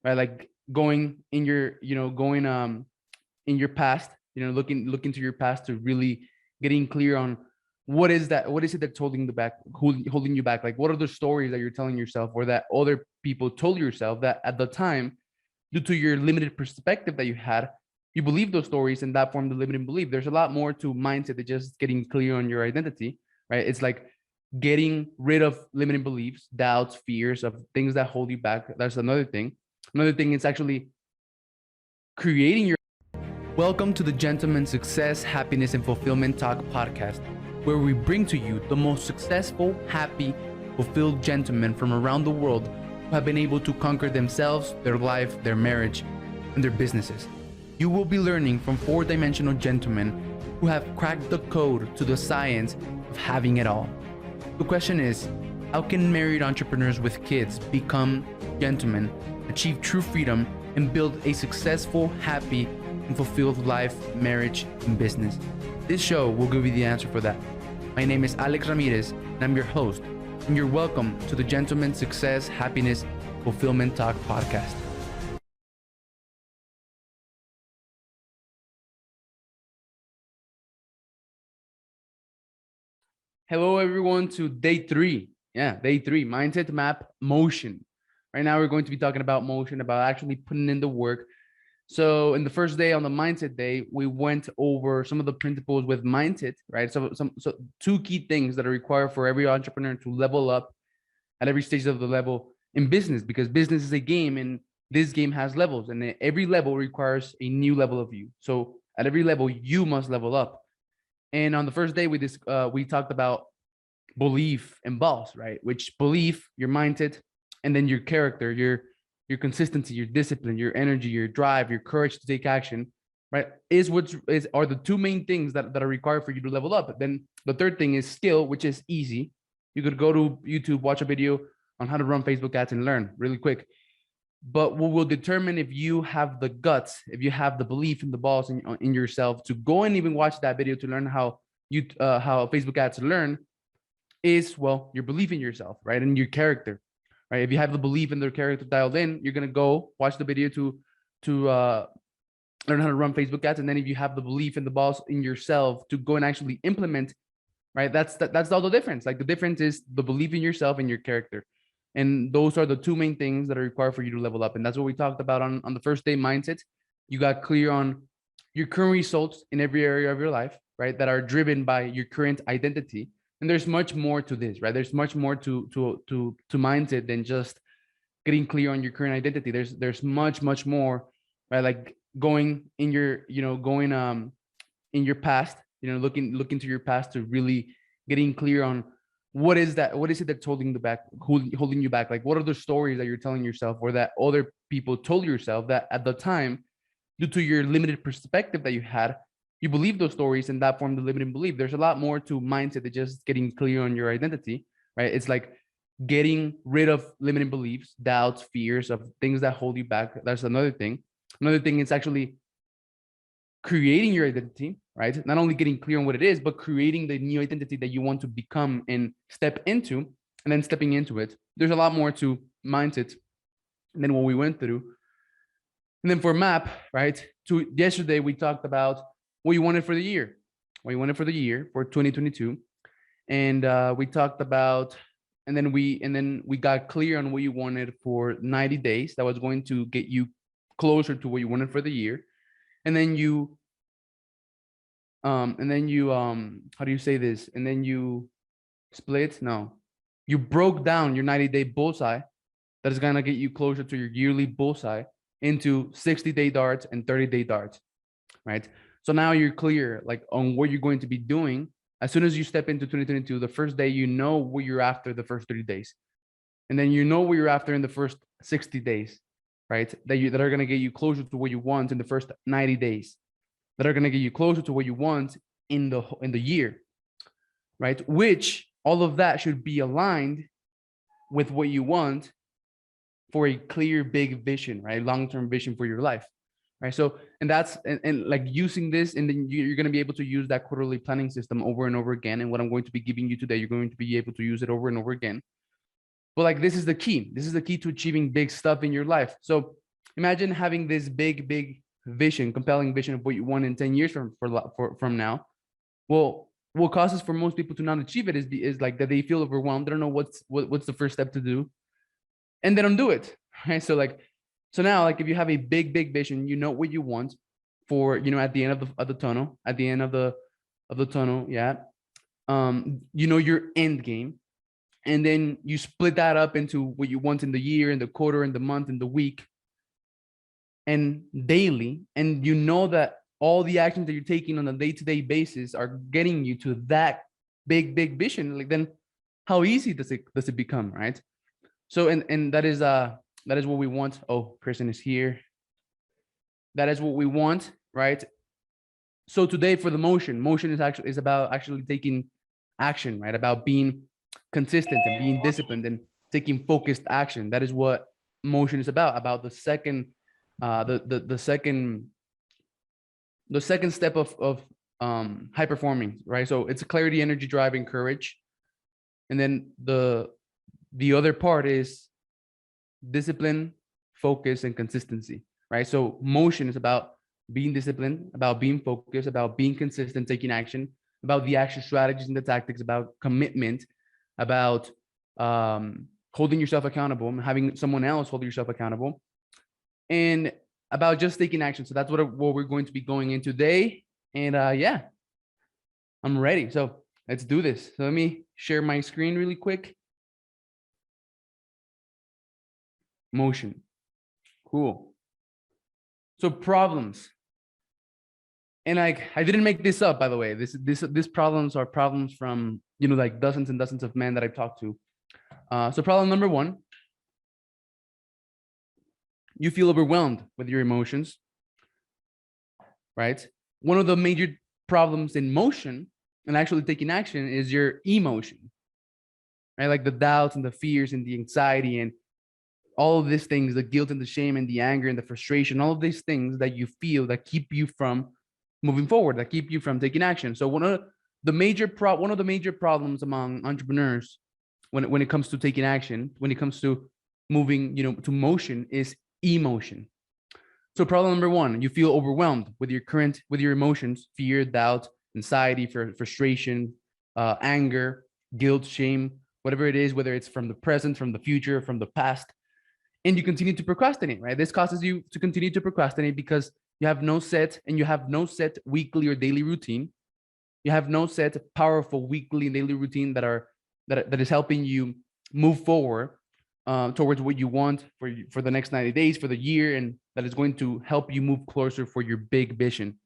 right? Like going in your, going in your past, look into your past to really getting clear on what is it that's holding you back? Like, what are the stories that you're telling yourself or that other people told yourself that at the time, due to your limited perspective that you had, you believe those stories and that formed the limiting belief. There's a lot more to mindset than just getting clear on your identity, right? It's like getting rid of limiting beliefs, doubts, fears of things that hold you back. That's another thing. Another thing is actually creating your. Welcome to the Gentleman Success, Happiness, and Fulfillment Talk podcast, where we bring to you the most successful, happy, fulfilled gentlemen from around the world who have been able to conquer themselves, their life, their marriage, and their businesses. You will be learning from four-dimensional gentlemen who have cracked the code to the science of having it all. The question is, how can married entrepreneurs with kids become gentlemen, achieve true freedom, and build a successful, happy, and fulfilled life, marriage, and business? This show will give you the answer for that. My name is Alex Ramirez, and I'm your host, and you're welcome to the Gentleman Success, Happiness, Fulfillment Talk podcast. Hello, everyone, to day three. Yeah, day three, mindset map motion. Right now, we're going to be talking about motion, about actually putting in the work. So in the first day, on the mindset day, we went over some of the principles with mindset, right? So two key things that are required for every entrepreneur to level up at every stage of the level in business, because business is a game and this game has levels, and every level requires a new level of you. So at every level, you must level up. And on the first day, we talked about belief and balls, right? Which belief, your mindset, and then your character, your consistency, your discipline, your energy, your drive, your courage to take action, right? Are the two main things that are required for you to level up. Then the third thing is skill, which is easy. You could go to YouTube, watch a video on how to run Facebook ads and learn really quick. But what will determine if you have the guts, if you have the belief in the balls in yourself to go and even watch that video to learn how Facebook ads learn is, well, your belief in yourself, right? And your character, right? If you have the belief in their character dialed in, you're going to go watch the video to learn how to run Facebook ads. And then if you have the belief in the balls in yourself to go and actually implement, right? That's all the difference. Like, the difference is the belief in yourself and your character. And those are the two main things that are required for you to level up. And that's what we talked about on the first day mindset. You got clear on your current results in every area of your life, right? That are driven by your current identity. And there's much more to this, right? There's much more to mindset than just getting clear on your current identity. There's much more, right? Like going in your, in your past, looking to your past to really getting clear on what is it that's holding you back? Like, what are the stories that you're telling yourself or that other people told yourself that at the time, due to your limited perspective that you had, you believe those stories and that formed the limiting belief. There's a lot more to mindset than just getting clear on your identity, right? It's like getting rid of limiting beliefs, doubts, fears of things that hold you back. That's another thing. Another thing is actually creating your identity, right? Not only getting clear on what it is, but creating the new identity that you want to become and step into, and then stepping into it. There's a lot more to mindset than what we went through. And then for map, right? Yesterday, we talked about what you wanted for the year, for 2022. And we talked about, and then we got clear on what you wanted for 90 days. That was going to get you closer to what you wanted for the year. And then you, how do you say this? And then you you broke down your 90-day bullseye that is going to get you closer to your yearly bullseye into 60-day darts and 30-day darts, right? So now you're clear, like, on what you're going to be doing. As soon as you step into 2022, the first day, you know what you're after the first 30 days. And then you know what you're after in the first 60 days, right? That are going to get you closer to what you want in the first 90 days, that are going to get you closer to what you want in the year, right? Which all of that should be aligned with what you want for a clear, big vision, right? Long-term vision for your life, right? So, and that's, and like using this, and then you're going to be able to use that quarterly planning system over and over again. And what I'm going to be giving you today, you're going to be able to use it over and over again. But like, this is the key. This is the key to achieving big stuff in your life. So Imagine having this big vision, compelling vision of what you want in 10 years from now. Well, what causes for most people to not achieve it is like that they feel overwhelmed. They don't know what's the first step to do, and they don't do it. Right. So now, like, if you have a big vision, you know what you want for, at the end of the tunnel, at the end of the tunnel. Yeah. You know your end game. And then you split that up into what you want in the year, in the quarter, in the month, in the week, and daily. And you know that all the actions that you're taking on a day-to-day basis are getting you to that big vision. Like, then how easy does it become, right? So and that is what we want. Oh, Kristen is here. That is what we want, right? So today, for the motion is about actually taking action, right? About being consistent and being disciplined and taking focused action. That is what motion is about the second the second step of high performing, right? So it's clarity, energy, drive, and courage. And then the other part is discipline, focus, and consistency, right? So motion is about being disciplined, about being focused, about being consistent, taking action, about the action strategies and the tactics, about commitment, about holding yourself accountable, having someone else hold yourself accountable, and about just taking action. So that's what we're going to be going in today. And yeah, I'm ready. So let's do this. So let me share my screen really quick. Motion. Cool. So problems. And like, I didn't make this up, by the way. These problems are problems from, like dozens and dozens of men that I've talked to. So problem number one, you feel overwhelmed with your emotions, right? One of the major problems in motion and actually taking action is your emotion, right? Like the doubts and the fears and the anxiety and all of these things, the guilt and the shame and the anger and the frustration, all of these things that you feel that keep you from moving forward, that keep you from taking action. So one of the major problems among entrepreneurs when it comes to taking action, when it comes to moving, to motion, is emotion. So problem number one, you feel overwhelmed with your emotions, fear, doubt, anxiety, frustration, anger, guilt, shame, whatever it is, whether it's from the present, from the future, from the past, and you continue to procrastinate, right? This causes you to continue to procrastinate because you have no set weekly or daily routine. You have no set powerful weekly and daily routine that is helping you move forward towards what you want for the next 90 days, for the year, and that is going to help you move closer for your big vision.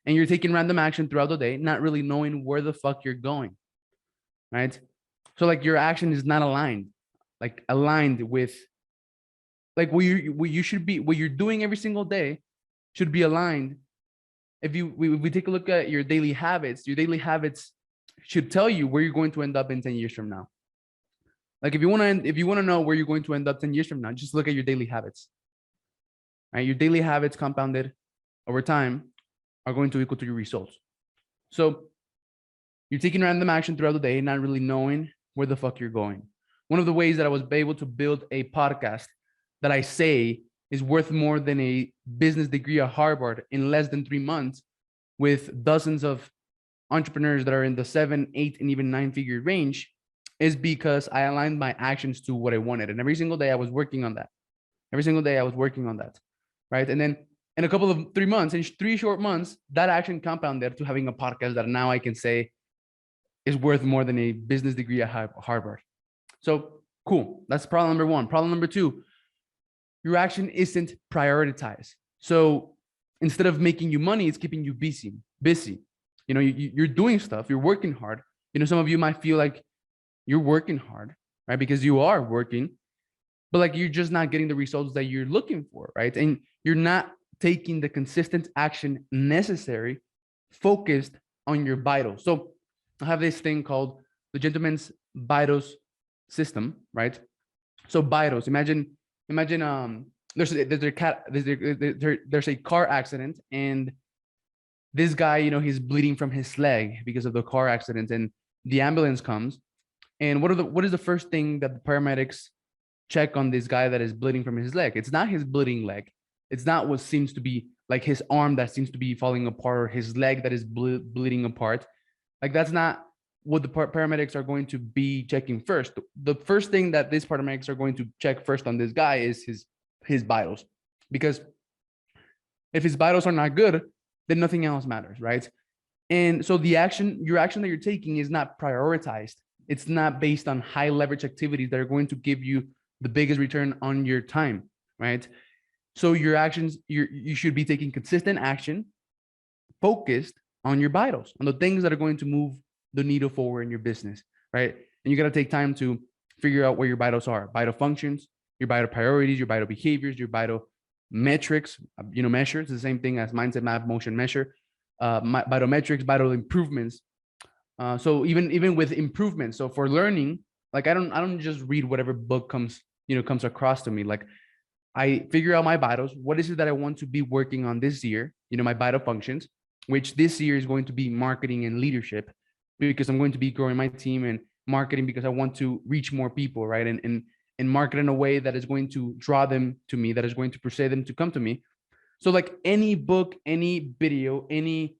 And you're taking random action throughout the day, not really knowing where the fuck you're going, right? So like your action is not aligned with like what you should be, what you're doing every single day should be aligned. If we take a look at your daily habits should tell you where you're going to end up in 10 years from now. Like if you want to know where you're going to end up 10 years from now, just look at your daily habits. Right? Your daily habits compounded over time are going to equal to your results. So you're taking random action throughout the day, not really knowing where the fuck you're going. One of the ways that I was able to build a podcast that I say is worth more than a business degree at Harvard in less than 3 months, with dozens of entrepreneurs that are in the 7, 8, and even 9-figure range, is because I aligned my actions to what I wanted. And every single day I was working on that. Right. And then in a couple of 3 months, in 3 short months, that action compounded to having a podcast that now I can say is worth more than a business degree at Harvard. So cool. That's problem number one. Problem number two, your action isn't prioritized. So instead of making you money, it's keeping you busy. You're doing stuff, you're working hard. Some of you might feel like you're working hard, right? Because you are working, but like you're just not getting the results that you're looking for, right? And you're not taking the consistent action necessary, focused on your vitals. So I have this thing called the gentleman's vitals system, right? So vitals, imagine there's a car accident, and this guy, he's bleeding from his leg because of the car accident, and the ambulance comes. And what is the first thing that the paramedics check on this guy that is bleeding from his leg? It's not his bleeding leg. It's not what seems to be like his arm that seems to be falling apart or his leg that is bleeding apart. Like that's not what the paramedics are going to be checking first. The first thing that these paramedics are going to check first on this guy is his vitals, because if his vitals are not good, then nothing else matters, right? And so your action that you're taking is not prioritized. It's not based on high leverage activities that are going to give you the biggest return on your time, right? So your actions, you should be taking consistent action, focused on your vitals, on the things that are going to move the needle forward in your business, right? And you got to take time to figure out where your vitals are, vital functions, your vital priorities, your vital behaviors, your vital metrics, measures, the same thing as mindset map, motion measure, vital metrics, vital improvements. So even with improvements, so for learning, like I don't just read whatever book comes across to me. Like I figure out my vitals. What is it that I want to be working on this year? My vital functions, which this year is going to be marketing and leadership, because I'm going to be growing my team, and marketing because I want to reach more people, right? And market in a way that is going to draw them to me, that is going to persuade them to come to me. So like any book, any video, any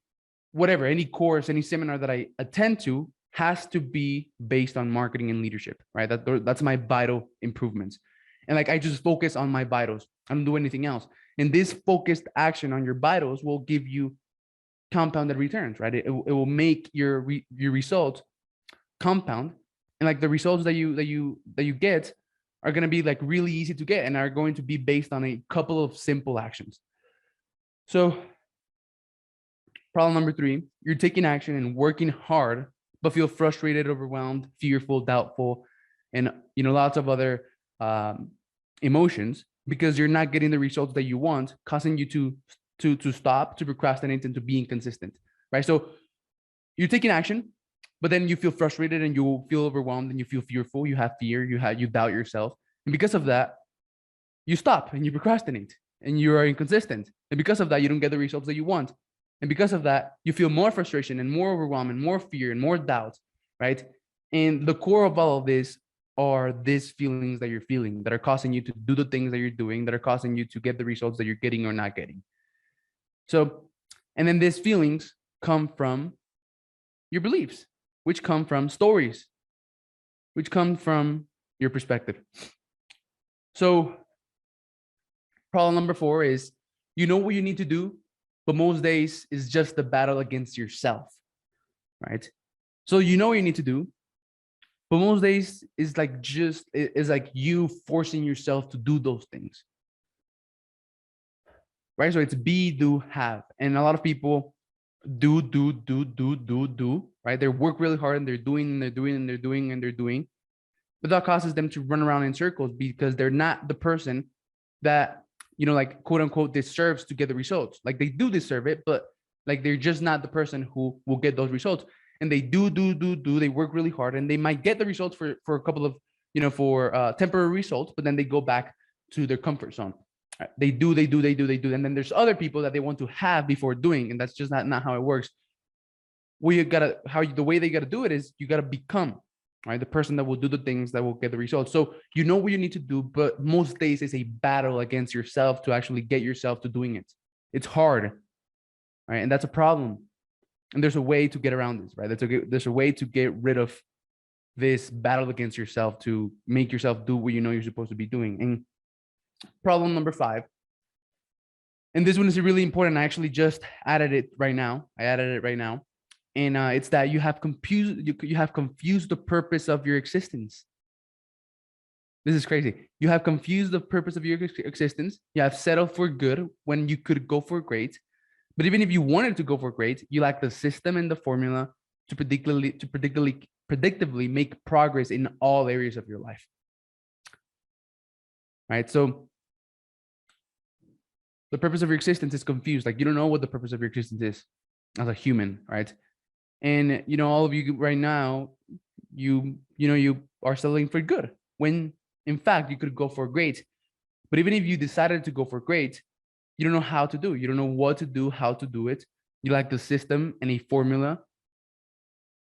whatever, any course, any seminar that I attend to has to be based on marketing and leadership, right? That's my vital improvements. And like I just focus on my vitals. I don't do anything else. And this focused action on your vitals will give you compounded returns, right? It will make your results compound, and like the results that you get are going to be like really easy to get and are going to be based on a couple of simple actions. So problem number 3, you're taking action and working hard, but feel frustrated, overwhelmed, fearful, doubtful, and lots of other emotions because you're not getting the results that you want, causing you to stop, to procrastinate, and to be inconsistent, right? So you're taking action, but then you feel frustrated and you feel overwhelmed and you feel fearful. You have fear, you doubt yourself. And because of that, you stop and you procrastinate and you are inconsistent. And because of that, you don't get the results that you want. And because of that, you feel more frustration and more overwhelm and more fear and more doubt, right? And the core of all of this are these feelings that you're feeling that are causing you to do the things that you're doing, that are causing you to get the results that you're getting or not getting. So, and then these feelings come from your beliefs, which come from stories, which come from your perspective. So problem number 4 is, you know what you need to do, but most days is just the battle against yourself, right? So you know what you need to do, but most days is like you forcing yourself to do those things, right? So it's be, do, have. And a lot of people do, right? They work really hard and they're doing, but that causes them to run around in circles because they're not the person that, like quote unquote, deserves to get the results. Like they do deserve it, but like they're just not the person who will get those results. And they do, they work really hard and they might get the results for a couple of, for temporary results, but then they go back to their comfort zone. They do. And then there's other people that they want to have before doing. And that's just not how it works. The way they got to do it is you got to become, right, the person that will do the things that will get the results. So you know what you need to do, but most days it's a battle against yourself to actually get yourself to doing it. It's hard, right? And that's a problem. And there's a way to get around this, right? There's a way to get rid of this battle against yourself to make yourself do what you know you're supposed to be doing. And problem number 5, and this one is really important. I actually just added it right now. And it's that you have confused the purpose of your existence. This is crazy. You have confused the purpose of your existence. You have settled for good when you could go for great. But even if you wanted to go for great, you lack the system and the formula to predictably make progress in all areas of your life. Right? So the purpose of your existence is confused. Like you don't know what the purpose of your existence is as a human, right? And all of you right now, you are settling for good when in fact you could go for great. But even if you decided to go for great, you don't know how to do. You don't know what to do, how to do it. You lack the system and a formula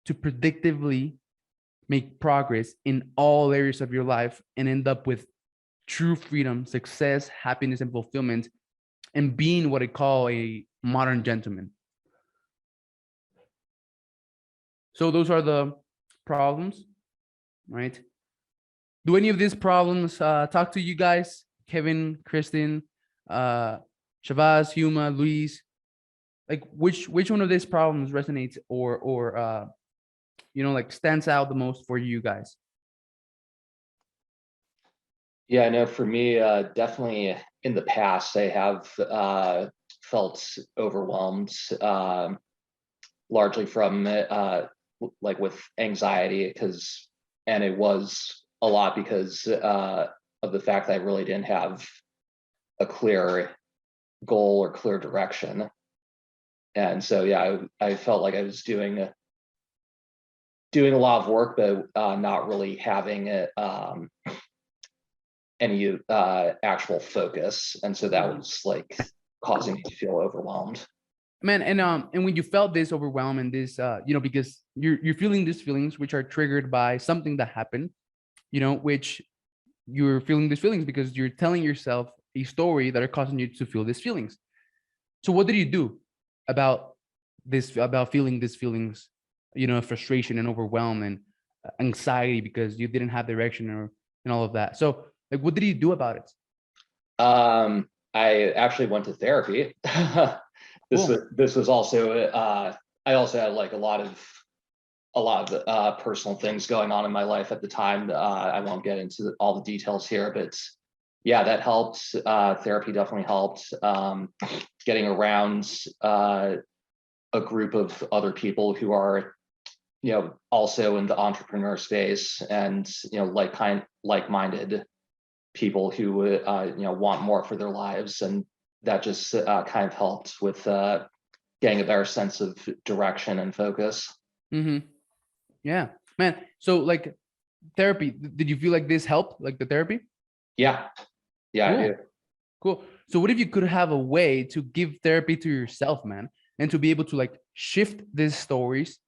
to predictively make progress in all areas of your life and end up with true freedom, success, happiness, and fulfillment and being what I call a modern gentleman. So those are the problems, right? Do any of these problems talk to you guys? Kevin, Kristen, Shabazz, Huma, Luis? Like which one of these problems resonates or like stands out the most for you guys? Yeah, I know for me, definitely in the past, I have felt overwhelmed, largely from like with anxiety, and it was a lot because of the fact that I really didn't have a clear goal or clear direction. And so, yeah, I felt like I was doing a lot of work, but not really having any actual focus. And so that was like causing me to feel overwhelmed. Man, and when you felt this overwhelm and this because you're feeling these feelings which are triggered by something that happened, which you're feeling these feelings because you're telling yourself a story that are causing you to feel these feelings. So what did you do about feeling these feelings, frustration and overwhelm and anxiety because you didn't have direction and all of that? So like, what did you do about it? I actually went to therapy. This was also I also had like a lot of personal things going on in my life at the time. I won't get into all the details here, but yeah, that helped. Therapy definitely helped. Getting around a group of other people who are, also in the entrepreneur space and, like-minded people who want more for their lives. And that just kind of helped with getting a better sense of direction and focus. Mm-hmm. Yeah, man. So like therapy, did you feel like this helped, like the therapy? Yeah. Cool. I do. Cool. So what if you could have a way to give therapy to yourself, man, and to be able to like shift these stories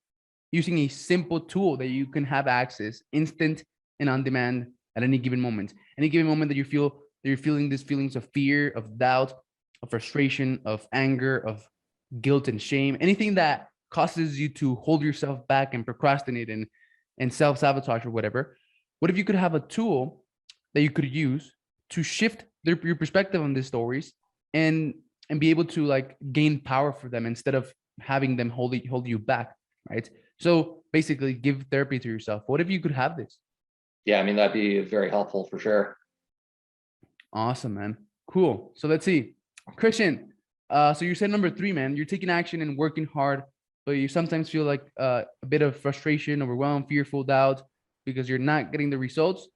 using a simple tool that you can have access instant and on demand at any given moment that you feel that you're feeling these feelings of fear, of doubt, of frustration, of anger, of guilt and shame, anything that causes you to hold yourself back and procrastinate and self-sabotage or whatever. What if you could have a tool that you could use to shift your perspective on these stories and be able to like gain power for them instead of having them hold you back, right? So basically give therapy to yourself. What if you could have this? Yeah, I mean, that'd be very helpful for sure. Awesome, man. Cool. So let's see. Christian, so you said number 3, man. You're taking action and working hard, but you sometimes feel like a bit of frustration, overwhelmed, fearful, doubt because you're not getting the results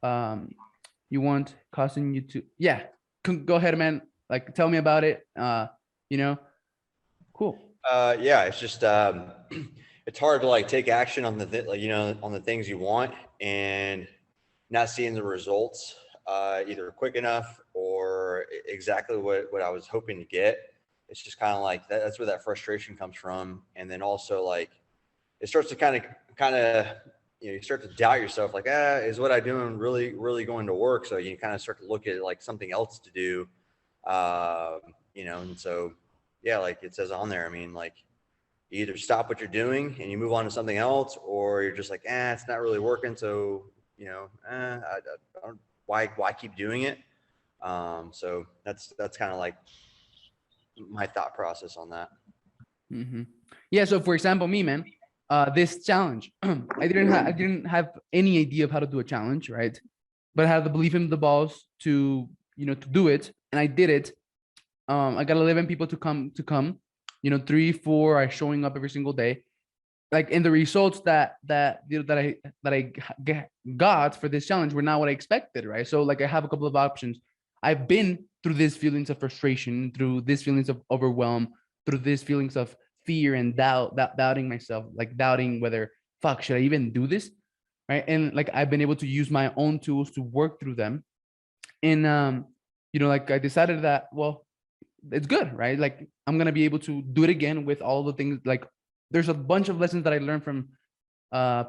you want, causing you to, yeah. Go ahead, man. Like, tell me about it. Cool. Yeah, it's just it's hard to like take action on the on the things you want and not seeing the results either quick enough or exactly what I was hoping to get. It's just kind of like that's where that frustration comes from. And then also like it starts to kind of you start to doubt yourself, like, is what I'm doing really going to work? So you kind of start to look at like something else to do, and so yeah, like it says on there, I mean, like you either stop what you're doing and you move on to something else, or you're just like, it's not really working. So, I don't, why keep doing it? So that's kind of like my thought process on that. Mm-hmm. Yeah. So for example, me, man, this challenge, I didn't have any idea of how to do a challenge, right? But I had the belief in the balls to to do it, and I did it. I got 11 people to come. 3, 4 are showing up every single day. Like, and the results that I got for this challenge were not what I expected, right? So like I have a couple of options. I've been through these feelings of frustration, through these feelings of overwhelm, through these feelings of fear and doubting myself, like doubting whether should I even do this, right? And like I've been able to use my own tools to work through them, and like I decided that, well, it's good, right? Like I'm gonna be able to do it again with all the things. Like there's a bunch of lessons that I learned from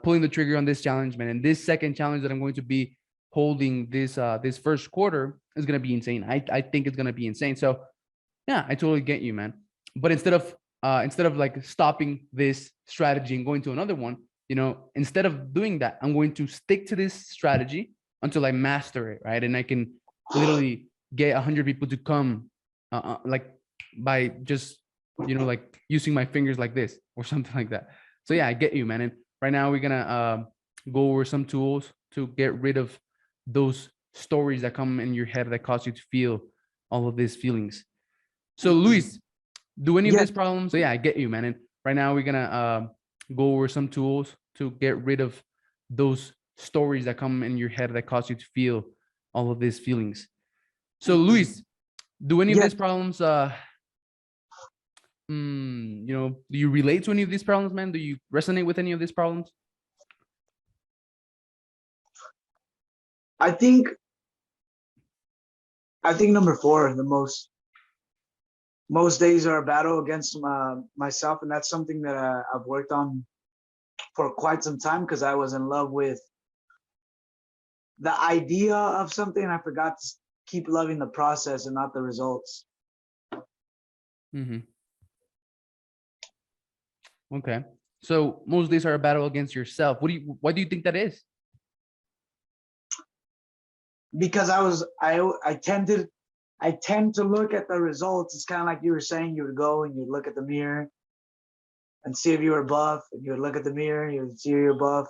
pulling the trigger on this challenge, man. And this second challenge that I'm going to be holding this first quarter is going to be insane. I think it's going to be insane. So yeah, I totally get you, man. But instead of like stopping this strategy and going to another one, instead of doing that, I'm going to stick to this strategy until I master it, right? And I can literally get 100 people to come, like by just like using my fingers like this or something like that. So yeah, I get you, man. And right now we're gonna go over some tools to get rid of those stories that come in your head that cause you to feel all of these feelings. So Luis, do any of these problems? So yeah, I get you, man. And right now we're gonna go over some tools to get rid of those stories that come in your head that cause you to feel all of these feelings. So Luis, do any of these problems do you relate to any of these problems, man? Do you resonate with any of these problems? I think number 4, the most days are a battle against myself, and that's something that I've worked on for quite some time, because I was in love with the idea of something, and I forgot to keep loving the process and not the results. Okay, so most days are a battle against yourself. Why do you think that is? Because I tend to look at the results. It's kind of like you were saying, you would go and you'd look at the mirror and see if you were buff, and you would look at the mirror and you would see you're buff.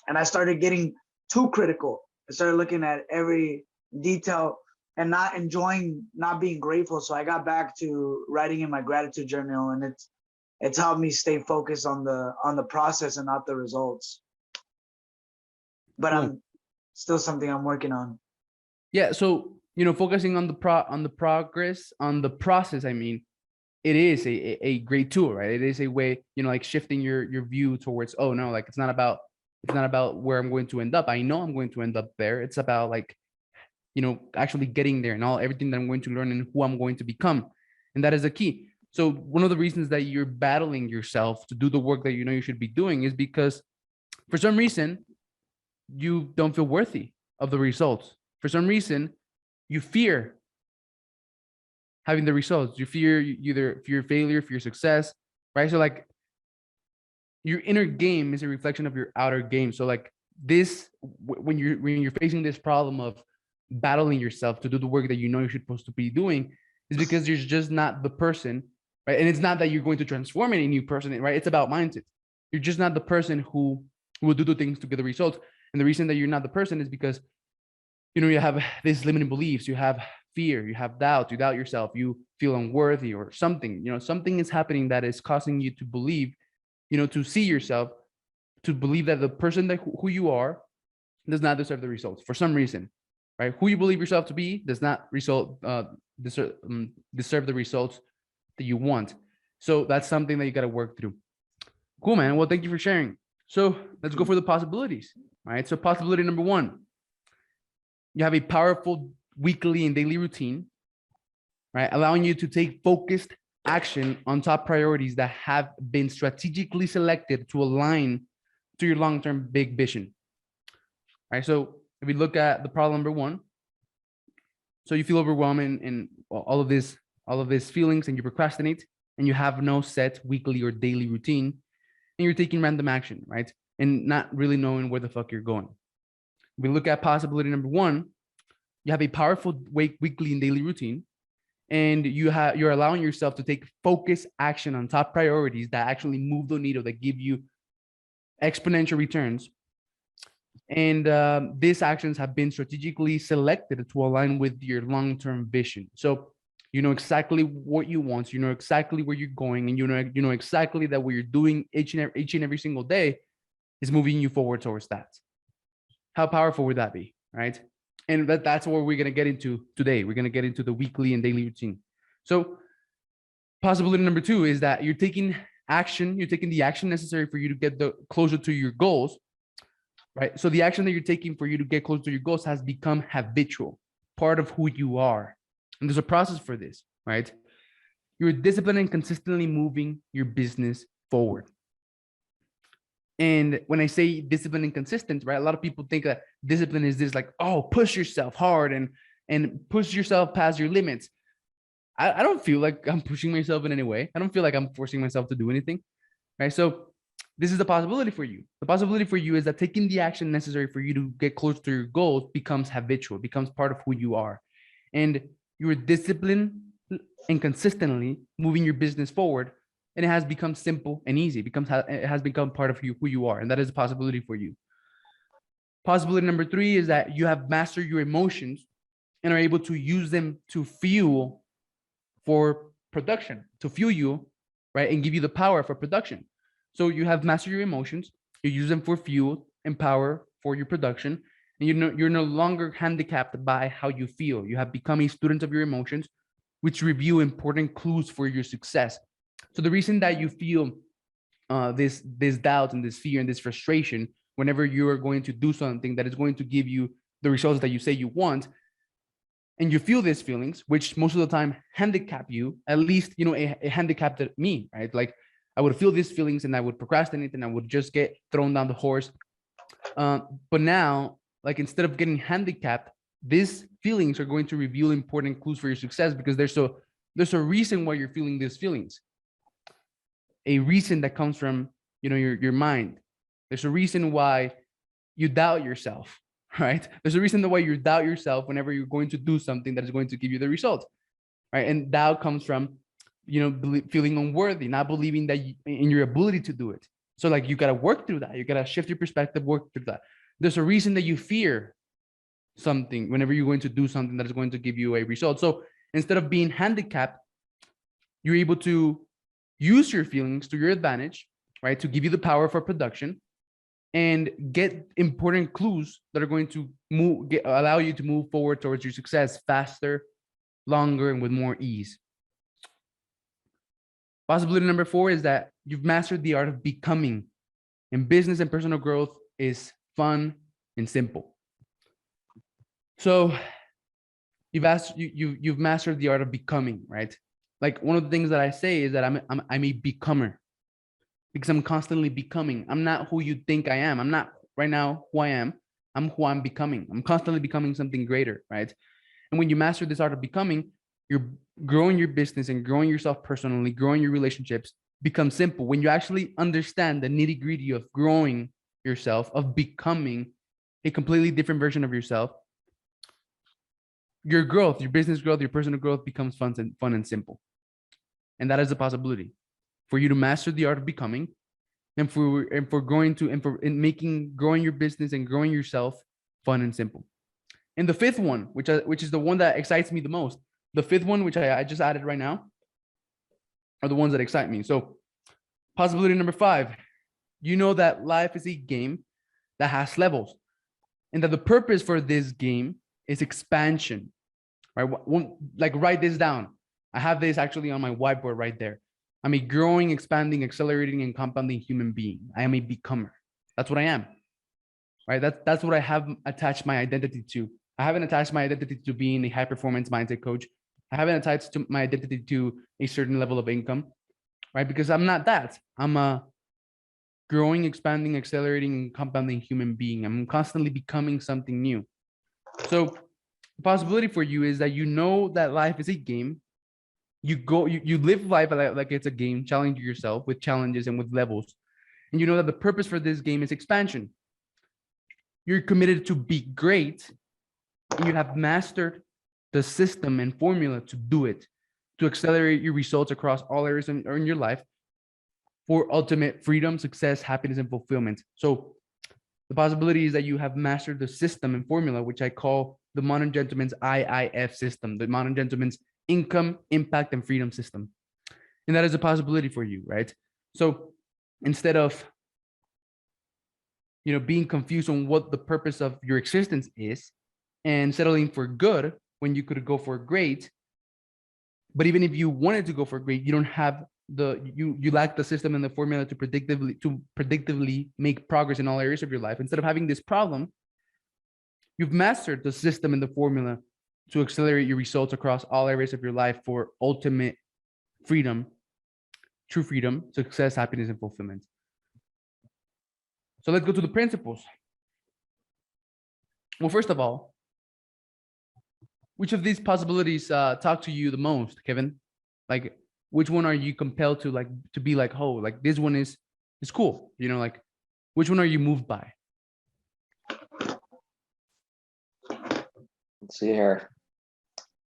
And I started getting too critical. I started looking at every detail and not enjoying, not being grateful. So I got back to writing in my gratitude journal, and it's helped me stay focused on the process and not the results. But I'm still something I'm working on. Yeah, so focusing on the progress, on the process, I mean, it is a great tool, right? It is a way, like shifting your view towards, oh no, like it's not about where I'm going to end up. I know I'm going to end up there. It's about like, actually getting there and everything that I'm going to learn and who I'm going to become. And that is the key. So one of the reasons that you're battling yourself to do the work that you should be doing is because for some reason you don't feel worthy of the results. For some reason, you fear having the results. You fear either fear failure, fear success, right? So like your inner game is a reflection of your outer game. So like this, when you're facing this problem of battling yourself to do the work that you're supposed to be doing, is because you're just not the person, right? And it's not that you're going to transform any new person, right? It's about mindset. You're just not the person who will do the things to get the results. And the reason that you're not the person is because, you have these limiting beliefs, you have fear, you have doubt, you doubt yourself, you feel unworthy or something, something is happening that is causing you to believe, to see yourself, to believe that the person that who you are does not deserve the results for some reason, right? Who you believe yourself to be does not deserve the results that you want. So that's something that you got to work through. Cool, man. Well, thank you for sharing. So let's go for the possibilities, right? So possibility number 1, you have a powerful weekly and daily routine, right? Allowing you to take focused action on top priorities that have been strategically selected to align to your long-term big vision, right? So if we look at the problem number 1, so you feel overwhelmed and all of these feelings, and you procrastinate, and you have no set weekly or daily routine, and you're taking random action, right? And not really knowing where the fuck you're going. We look at possibility number 1, you have a powerful weekly and daily routine, and you're allowing yourself to take focused action on top priorities that actually move the needle, that give you exponential returns. And these actions have been strategically selected to align with your long-term vision. So you know exactly what you want, you know exactly where you're going, and you know exactly that what you're doing each and every single day is moving you forward towards that. How powerful would that be, right? And that's what we're going to get into today. We're going to get into the weekly and daily routine. So possibility number 2 is that you're taking action, you're taking the action necessary for you to get closer to your goals, right? So the action that you're taking for you to get closer to your goals has become habitual, part of who you are. And there's a process for this, right? You're disciplined and consistently moving your business forward. And when I say discipline and consistent, right, a lot of people think that discipline is this like, oh, push yourself hard and push yourself past your limits. I don't feel like I'm pushing myself in any way. I don't feel like I'm forcing myself to do anything, right? So this is the possibility for you. The possibility for you is that taking the action necessary for you to get close to your goals becomes habitual, becomes part of who you are. And you're disciplined and consistently moving your business forward, and it has become simple and easy. It has become part of you, who you are, and that is a possibility for you. Possibility number 3 is that you have mastered your emotions and are able to use them to fuel for production, to fuel you, right, and give you the power for production. So you have mastered your emotions, you use them for fuel and power for your production, and you're no longer handicapped by how you feel. You have become a student of your emotions, which reveal important clues for your success. So the reason that you feel this doubt and this fear and this frustration whenever you are going to do something that is going to give you the results that you say you want, and you feel these feelings, which most of the time handicap you, at least, it handicapped me, right? Like I would feel these feelings and I would procrastinate and I would just get thrown down the horse. But now, like instead of getting handicapped, these feelings are going to reveal important clues for your success, because there's a reason why you're feeling these feelings. A reason that comes from, your mind. There's a reason why you doubt yourself, right? There's a reason why you doubt yourself whenever you're going to do something that is going to give you the result, right? And doubt comes from, feeling unworthy, not believing that in your ability to do it. So like you got to work through that. You got to shift your perspective, work through that. There's a reason that you fear something whenever you're going to do something that is going to give you a result. So instead of being handicapped, you're able to use your feelings to your advantage, right? To give you the power for production and get important clues that are going to allow you to move forward towards your success faster, longer, and with more ease. Possibility number 4 is that you've mastered the art of becoming. And business and personal growth is fun and simple. So you've mastered the art of becoming, right? Like one of the things that I say is that I'm a becomer, because I'm constantly becoming. I'm not who you think I am. I'm not right now who I am. I'm who I'm becoming. I'm constantly becoming something greater, right? And when you master this art of becoming, you're growing your business and growing yourself personally, growing your relationships become simple. When you actually understand the nitty-gritty of growing yourself, of becoming a completely different version of yourself, your growth, your business growth, your personal growth becomes fun and simple. And that is a possibility for you to master the art of becoming, and for growing your business and growing yourself fun and simple. And the 5th one, which is the one that excites me the most, the 5th one, which I just added right now, are the ones that excite me. So possibility number 5, you know that life is a game that has levels, and that the purpose for this game is expansion, right? Like write this down. I have this actually on my whiteboard right there. I'm a growing, expanding, accelerating, and compounding human being. I am a becomer. That's what I am, right? That's what I have attached my identity to. I haven't attached my identity to being a high-performance mindset coach. I haven't attached to my identity to a certain level of income, right? Because I'm not that. I'm a growing, expanding, accelerating, and compounding human being. I'm constantly becoming something new. So the possibility for you is that you know that life is a game. You live life like it's a game, challenging yourself with challenges and with levels. And you know that the purpose for this game is expansion. You're committed to be great, and you have mastered the system and formula to do it, to accelerate your results across all areas in your life for ultimate freedom, success, happiness, and fulfillment. So the possibility is that you have mastered the system and formula, which I call the modern gentleman's IIF system, the modern gentleman's income, impact, and freedom system. And that is a possibility for you, right? So instead of being confused on what the purpose of your existence is and settling for good when you could go for great, but even if you wanted to go for great, you don't have you lack the system and the formula to predictively make progress in all areas of your life. Instead of having this problem, you've mastered the system and the formula to accelerate your results across all areas of your life for ultimate freedom, true freedom, success, happiness, and fulfillment. So let's go to the principles. Well, first of all, which of these possibilities talk to you the most, Kevin? Like, which one are you compelled to be like, oh, like this one is cool, you know, like which one are you moved by? Let's see here.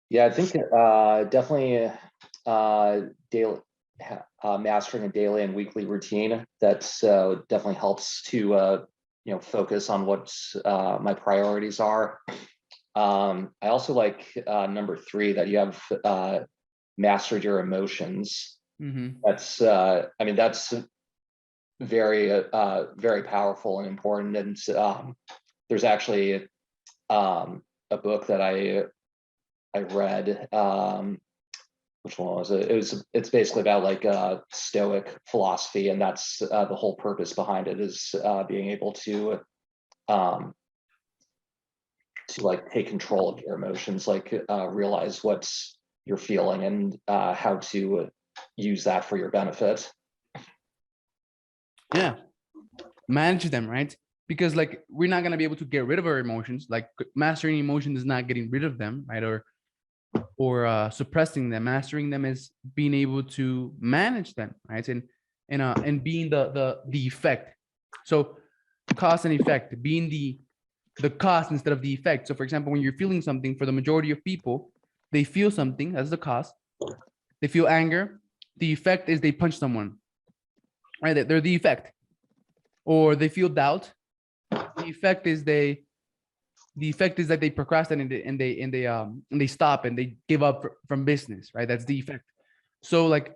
Yeah, I think definitely daily mastering a daily and weekly routine. That's definitely helps to focus on what my priorities are. I also like number 3, that you have mastered your emotions. Mm-hmm. That's I mean, that's very very powerful and important. And there's actually a book that I read. Which one was it? It's basically about like Stoic philosophy, and that's the whole purpose behind it is being able to like take control of your emotions, like realize what's you're feeling and how to use that for your benefit. Yeah, manage them, right? Because like we're not gonna be able to get rid of our emotions. Like mastering emotions is not getting rid of them, right? Or suppressing them. Mastering them is being able to manage them, right? And being the effect. So cause and effect, being the cause instead of the effect. So for example, when you're feeling something, for the majority of people, they feel something as the cause. They feel anger. The effect is they punch someone, right? They're the effect. Or they feel doubt. The effect is that they procrastinate and they stop and they give up from business, right? That's the effect. So like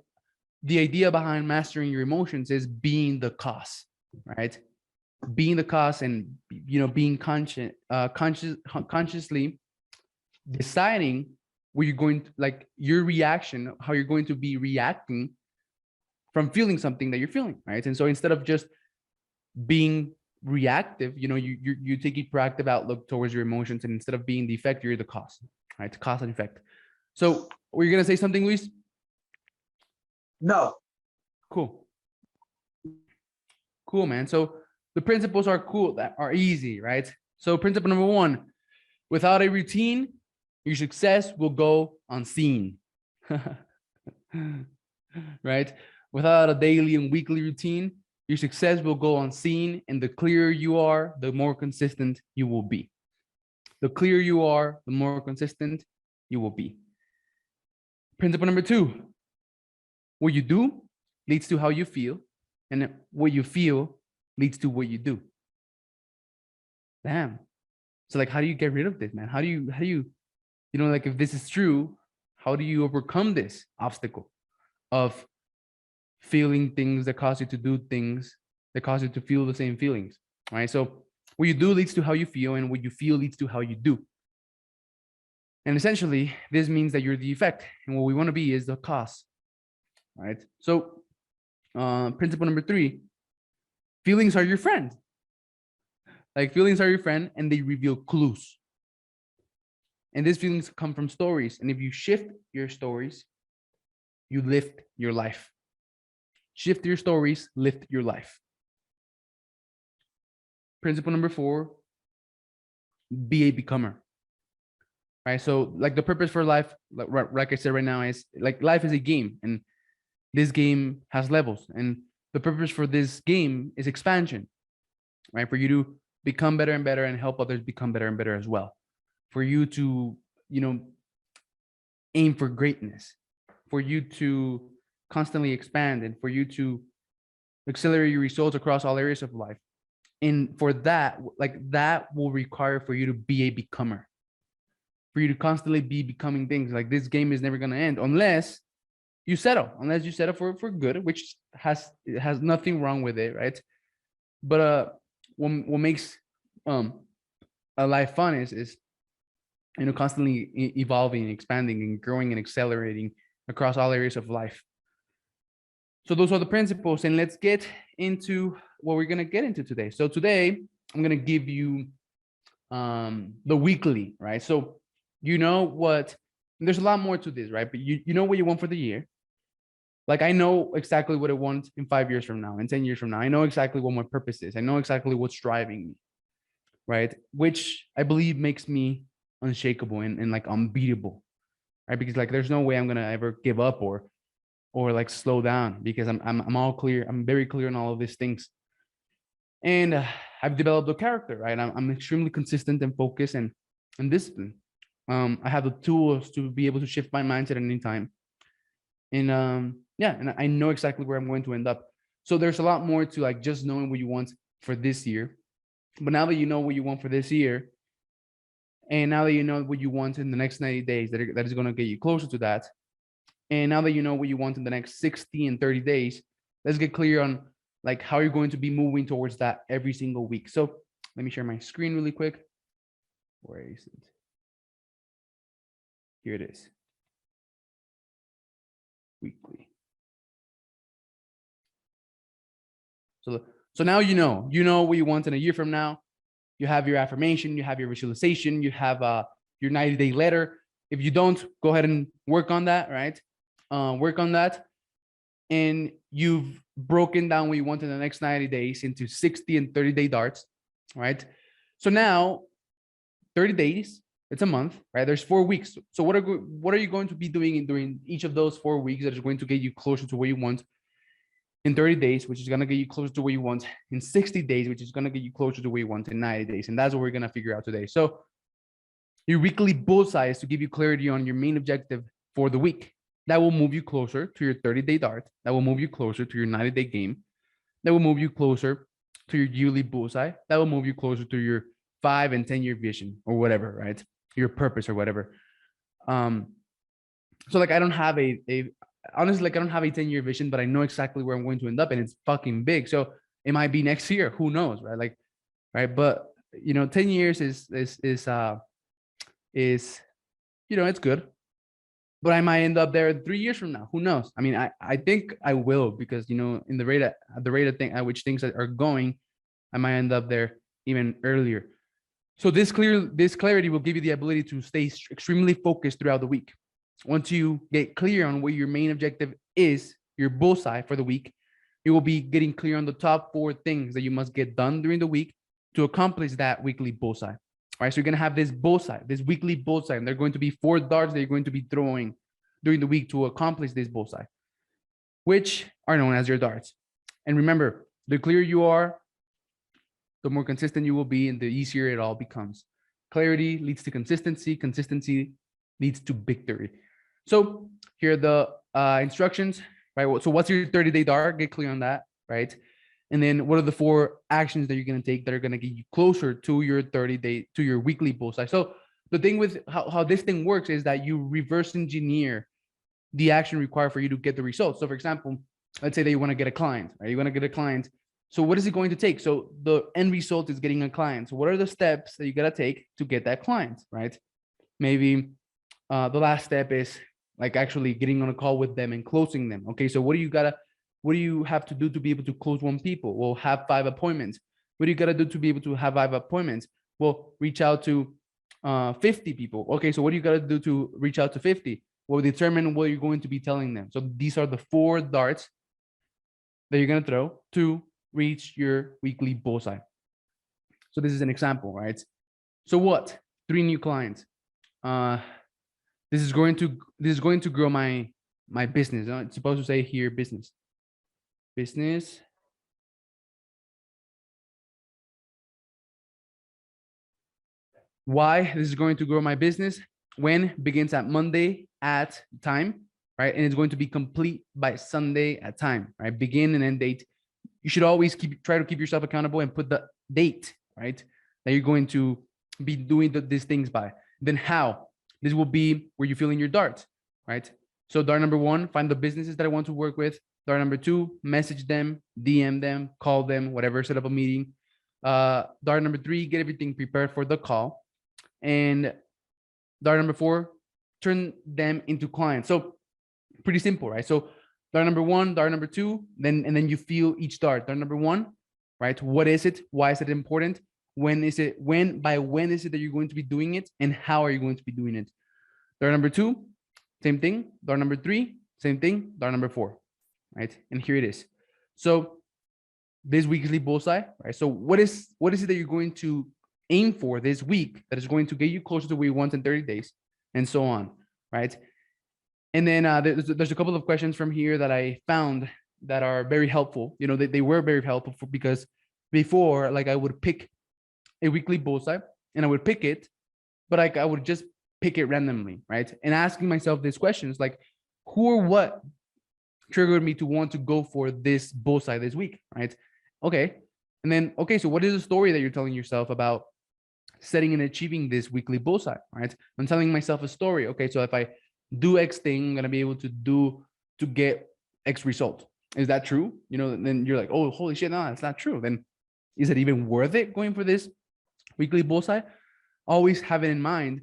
the idea behind mastering your emotions is being the cause, right? Being the cause and being consciously deciding where you're going to, like your reaction, how you're going to be reacting from feeling something that you're feeling, right? And so instead of just being reactive, you take a proactive outlook towards your emotions, and instead of being the effect, you're the cause, right? Cause and effect. So were you gonna say something, Luis? No. Cool, man. So the principles are cool, that are easy, right? So principle number 1, without a routine, your success will go unseen. Right? Without a daily and weekly routine, your success will go unseen, and the clearer you are, the more consistent you will be. The clearer you are, the more consistent you will be. Principle number 2, what you do leads to how you feel, and what you feel leads to what you do. Damn. So like, how do you get rid of this, man? How do you, like if this is true, how do you overcome this obstacle of feeling things that cause you to do things that cause you to feel the same feelings, right? So what you do leads to how you feel, and what you feel leads to how you do. And essentially, this means that you're the effect, and what we want to be is the cause, right? So principle number 3, feelings are your friend. Like feelings are your friend, and they reveal clues. And these feelings come from stories. And if you shift your stories, you lift your life. Shift your stories, lift your life. Principle number 4, be a becomer. Right? So like the purpose for life, like I said right now, is like life is a game, and this game has levels. And the purpose for this game is expansion, right? For you to become better and better and help others become better and better as well. For you to, aim for greatness, for you to constantly expand, and for you to accelerate your results across all areas of life. And for that, like that will require for you to be a becomer, for you to constantly be becoming things. Like this game is never going to end unless you settle for good, which has nothing wrong with it, right? But what makes a life fun is constantly evolving, expanding, and growing and accelerating across all areas of life. So those are the principles, and let's get into what we're going to get into today. So today I'm going to give you the weekly, right? So what, there's a lot more to this, right? But you know what you want for the year. Like I know exactly what I want in 5 years from now, in 10 years from now. I know exactly what my purpose is. I know exactly what's driving me, right? Which I believe makes me unshakable and like unbeatable, right? Because like there's no way I'm gonna ever give up or like slow down because I'm all clear. I'm very clear on all of these things, and I've developed a character, right? I'm extremely consistent and focused and disciplined. I have the tools to be able to shift my mindset at any time, and yeah, and I know exactly where I'm going to end up. So there's a lot more to like just knowing what you want for this year. But now that you know what you want for this year, and now that you know what you want in the next 90 days, that is going to get you closer to that. And now that you know what you want in the next 60 and 30 days, let's get clear on like how you're going to be moving towards that every single week. So let me share my screen really quick. Where is it? Here it is. Weekly. So now you know what you want in a year from now. You have your affirmation, you have your visualization, you have your 90-day letter. If you don't, go ahead and work on that, right? Work on that. And you've broken down what you want in the next 90 days into 60 and 30-day darts, right? So now 30 days, it's a month, right? There's 4 weeks. So what are you going to be doing during each of those 4 weeks that is going to get you closer to where you want in 30 days, which is going to get you closer to where you want in 60 days, which is going to get you closer to where you want in 90 days. And that's what we're going to figure out today. So your weekly bullseye is to give you clarity on your main objective for the week. That will move you closer to your 30-day dart. That will move you closer to your 90-day game. That will move you closer to your yearly bullseye. That will move you closer to your 5 and 10-year vision or whatever, right? Your purpose or whatever. So like I don't have honestly, like I don't have a 10-year vision, but I know exactly where I'm going to end up, and it's fucking big. So it might be next year, who knows, right? Like, right. But 10 years is it's good. But I might end up there 3 years from now. Who knows? I mean, I think I will, because in the rate at which things are going, I might end up there even earlier. So this clarity will give you the ability to stay extremely focused throughout the week. Once you get clear on what your main objective is, your bullseye for the week, you will be getting clear on the top 4 things that you must get done during the week to accomplish that weekly bullseye. All right, so you're going to have this bullseye, this weekly bullseye, and they're going to be 4 darts that you're going to be throwing during the week to accomplish this bullseye, which are known as your darts. And remember, the clearer you are, the more consistent you will be, and the easier it all becomes. Clarity leads to consistency. Consistency leads to victory. So here are the instructions, right? So what's your 30-day dart? Get clear on that, right? And then what are the 4 actions that you're going to take that are going to get you closer to your 30-day, to your weekly bullseye? So the thing with how this thing works is that you reverse engineer the action required for you to get the results. So for example, let's say that you want to get a client, right? You want to get a client. So what is it going to take? So the end result is getting a client. So what are the steps that you got to take to get that client, right? Maybe the last step is like actually getting on a call with them and closing them. Okay, so what do you have to do to be able to close 1 people? Well, have 5 appointments. What do you got to do to be able to have 5 appointments? Well, reach out to 50 people. Okay, so what do you got to do to reach out to 50? Well, determine what you're going to be telling them. So these are the 4 darts that you're going to throw to reach your weekly bullseye. So this is an example, right? So what? 3 new clients. This is going to grow my business. It's supposed to say here business. Why this is going to grow my business? When begins at Monday at time, right? And it's going to be complete by Sunday at time, right? Begin and end date. You should always try to keep yourself accountable and put the date, right? That you're going to be doing these things by. Then how? This will be where you fill in your darts, right? So dart number 1, find the businesses that I want to work with. Dart number 2, message them, DM them, call them, whatever, set up a meeting. Dart number 3, get everything prepared for the call. And dart number 4, turn them into clients. So pretty simple, right? So dart number 1, dart number 2, and then you feel each dart. Dart number 1, right? What is it? Why is it important? When is it that you're going to be doing it, and how are you going to be doing it? Dart number 2, same thing. Dart number 3, same thing. Dart number 4. right? And here it is. So this weekly bullseye, right? So what is it that you're going to aim for this week that is going to get you closer to where you want in 30 days, and so on, right? And then there's a couple of questions from here that I found that are very helpful. You know, they were very helpful because before, like, I would pick a weekly bullseye and I would pick it, but like I would just pick it randomly, right? And asking myself these questions like, who or what triggered me to want to go for this bullseye this week, right? Okay. And then, okay, so what is the story that you're telling yourself about setting and achieving this weekly bullseye, right? I'm telling myself a story. Okay, so if I do X thing, I'm gonna be able to get X result. Is that true? You know, then you're like, oh, holy shit, no, that's not true. Then is it even worth it going for this weekly bullseye? Always have it in mind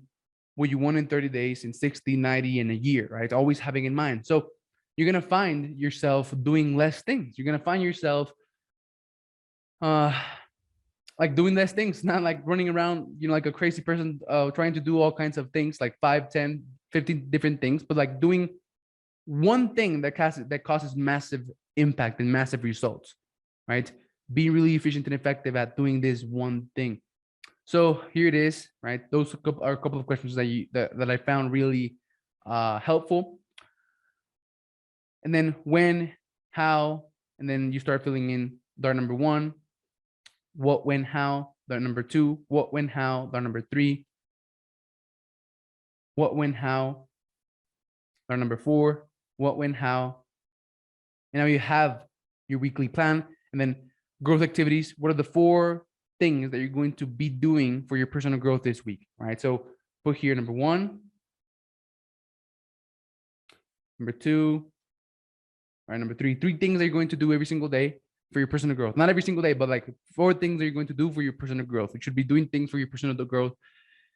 what you want in 30 days, in 60, 90, in a year, right? Always having in mind. So you're gonna find yourself doing less things. You're gonna find yourself like doing less things, not like running around, you know, like a crazy person, trying to do all kinds of things, like 5, 10, 15 different things, but like doing one thing that causes massive impact and massive results, right? Be really efficient and effective at doing this one thing. So here it is, right? Those are a couple of questions that I found really helpful. And then when, how, and then you start filling in dart number 1, what, when, how, dart number 2, what, when, how, dart number 3, what, when, how, dart number 4, what, when, how. And now you have your weekly plan, and then growth activities. What are the 4 things that you're going to be doing for your personal growth this week, right? So put here number 1, number 2, all right, number 3, 3 things that you're going to do every single day for your personal growth. Not every single day, but like 4 things that you're going to do for your personal growth. You should be doing things for your personal growth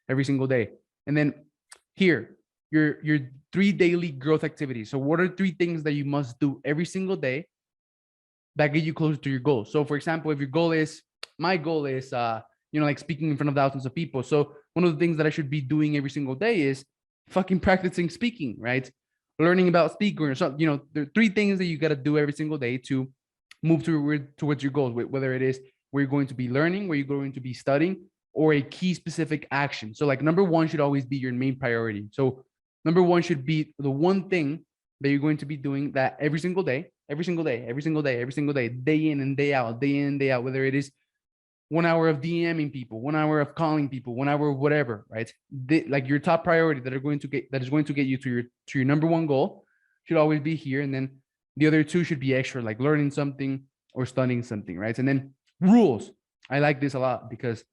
every single day. And then here, your 3 daily growth activities. So what are 3 things that you must do every single day that get you closer to your goal? So for example, if your goal is, my goal is, you know, like speaking in front of thousands of people. So one of the things that I should be doing every single day is fucking practicing speaking, right? Learning about speaking or something. You know, there are 3 things that you got to do every single day to move towards your goals, whether it is where you're going to be learning, where you're going to be studying, or a key specific action. So like number 1 should always be your main priority. So number 1 should be the one thing that you're going to be doing that every single day, every single day, every single day, every single day, day in and day out, whether it is 1 hour of DMing people, 1 hour of calling people, 1 hour of whatever, right? Like your top priority that is going to get you to your number 1 goal should always be here. And then the other 2 should be extra, like learning something or studying something, right? And then rules. I like this a lot because,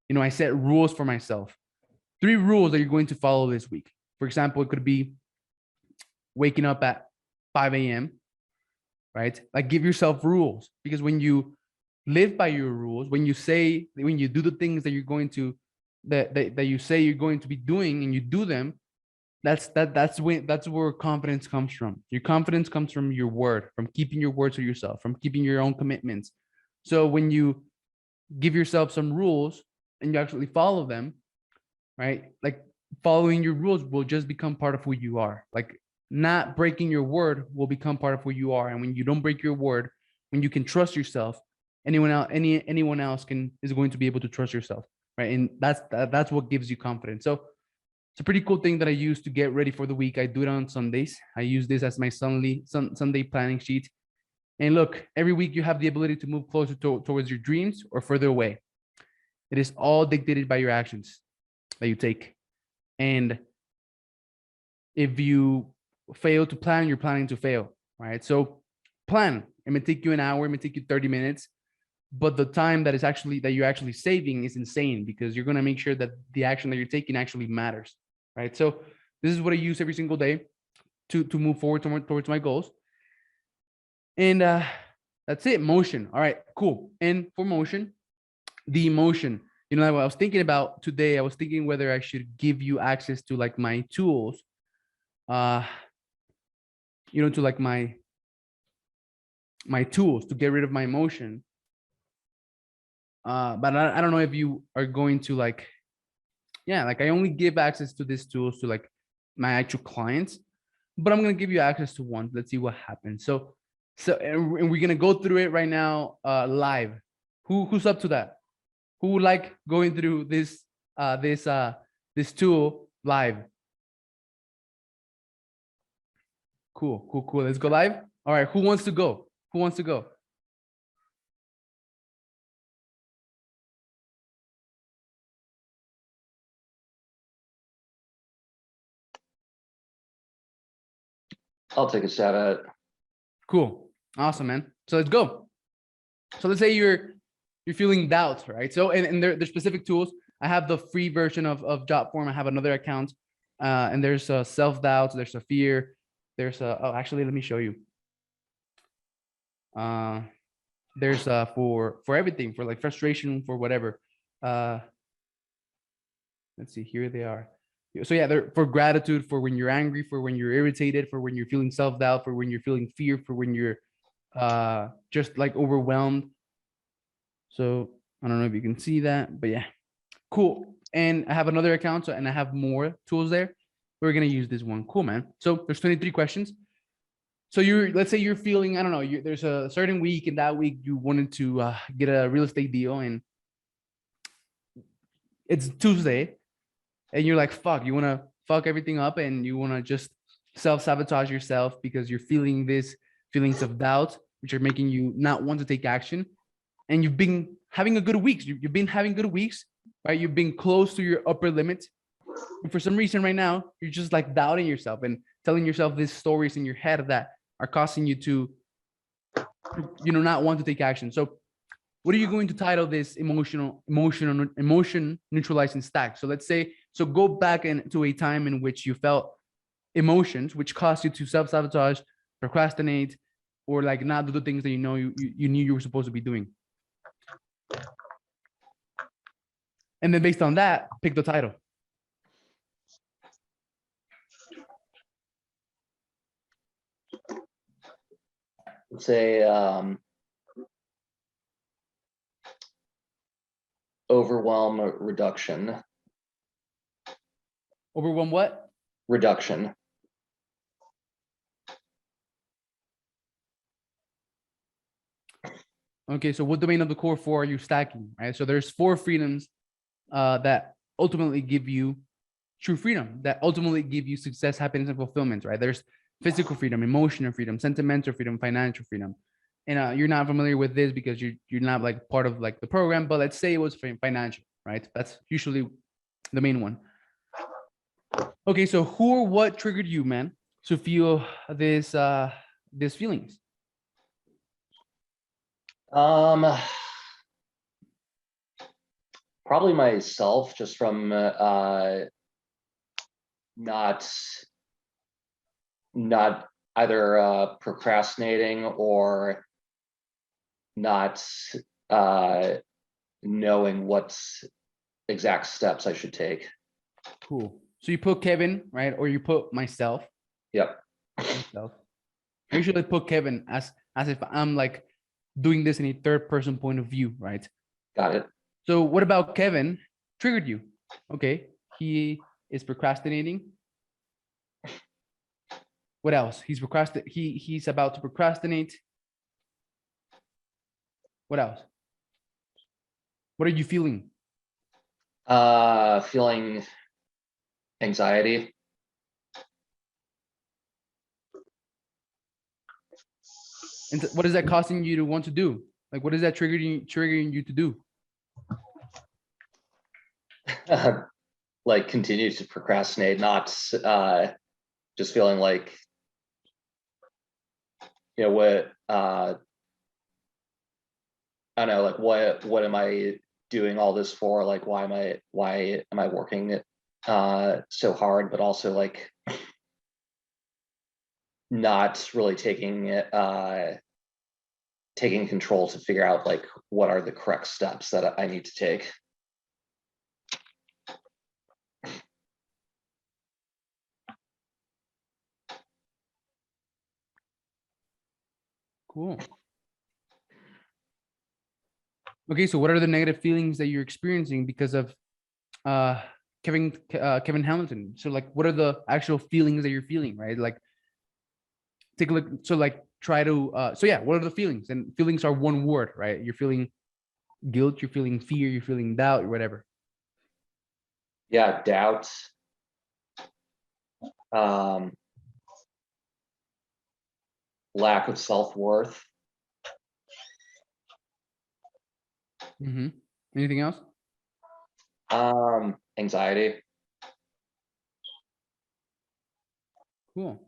you know, I set rules for myself. 3 rules that you're going to follow this week. For example, it could be waking up at 5 a.m., right? Like give yourself rules, because when you live by your rules, when you do the things that you're going to, that you say you're going to be doing and you do them, that's where confidence comes from. Your confidence comes from your word, from keeping your word to yourself, from keeping your own commitments. So when you give yourself some rules and you actually follow them, right? Like following your rules will just become part of who you are. Like not breaking your word will become part of who you are. And when you don't break your word, when you can trust yourself, anyone else is going to be able to trust yourself, right? And that's what gives you confidence. So it's a pretty cool thing that I use to get ready for the week. I do it on Sundays. I use this as my Sunday planning sheet. And look, every week you have the ability to move closer towards your dreams or further away. It is all dictated by your actions that you take. And if you fail to plan, you're planning to fail, right? So plan. It may take you an hour, it may take you 30 minutes, but the time that you're actually saving is insane, because you're going to make sure that the action that you're taking actually matters, right? So this is what I use every single day to move forward towards my goals. And that's it. Motion. All right, cool. And for motion, the emotion, you know, what I was thinking about today, I was thinking whether I should give you access to like my tools, you know, to like my tools to get rid of my emotion. But I don't know if you are going to like, yeah, like I only give access to these tools to like my actual clients, but I'm going to give you access to one. Let's see what happens. So So, and we're gonna go through it right now, live. Who's up to that? Who would like going through this tool live? Cool. Let's go live. All right. Who wants to go? Who wants to go? I'll take a stab at it. Cool. Awesome, man. So let's go. So let's say you're feeling doubt, right? So and there's specific tools. I have the free version of Jotform. I have another account, and there's a self-doubt. There's a fear. There's a actually let me show you. There's for everything, for like frustration, for whatever. Let's see, here they are. So yeah, they're for gratitude, for when you're angry, for when you're irritated, for when you're feeling self-doubt, for when you're feeling fear, for when you're just like overwhelmed. So I don't know if you can see that, but yeah, cool. And I have another account, and I have more tools there. We're gonna use this one. Cool, man. So there's 23 questions. So let's say you're feeling, I don't know, there's a certain week, and that week you wanted to get a real estate deal, and it's Tuesday, and you're like, fuck, you want to fuck everything up, and you want to just self-sabotage yourself because you're feeling these feelings of doubt, which are making you not want to take action. And you've been having a good weeks. You've been having good weeks, right? You've been close to your upper limit. And for some reason right now, you're just like doubting yourself and telling yourself these stories in your head that are causing you to, not want to take action. So what are you going to title this emotion neutralizing stack? So let's say, so go back into a time in which you felt emotions, which caused you to self-sabotage, procrastinate, or like not do the things that you knew you were supposed to be doing. And then based on that, pick the title. Let's say overwhelm reduction. Overwhelm what? Reduction. Okay, so what domain of the core 4 are you stacking, right? So there's 4 freedoms that ultimately give you true freedom, that ultimately give you success, happiness, and fulfillment, right? There's physical freedom, emotional freedom, sentimental freedom, financial freedom. And you're not familiar with this because you're not like part of like the program, but let's say it was financial, right? That's usually the main one. Okay, so who or what triggered you, man, to feel these feelings? Probably myself, just from not either procrastinating or not knowing what exact steps I should take. Cool. So you put Kevin, right? Or you put myself. Yep. Myself. I usually put Kevin as if I'm like doing this in a third person point of view, right? Got it. So what about Kevin triggered you? Okay, he is procrastinating. What else? He's about to procrastinate. What else? What are you feeling? Feeling anxiety. And what is that causing you to want to do? Like, what is that triggering you to do? Like continue to procrastinate, not just feeling like, what I don't know, like what am I doing all this for? Like why am I working so hard, but also like not really taking control to figure out like what are the correct steps that I need to take. Cool. Okay, so what are the negative feelings that you're experiencing because of Kevin Hamilton? So like, what are the actual feelings that you're feeling, right? Like, take a look. So like, try to, so yeah, what are the feelings? And feelings are one word, right? You're feeling guilt, you're feeling fear, you're feeling doubt, or whatever. Yeah, doubt. Lack of self-worth. Mm-hmm. Anything else? Anxiety. Cool.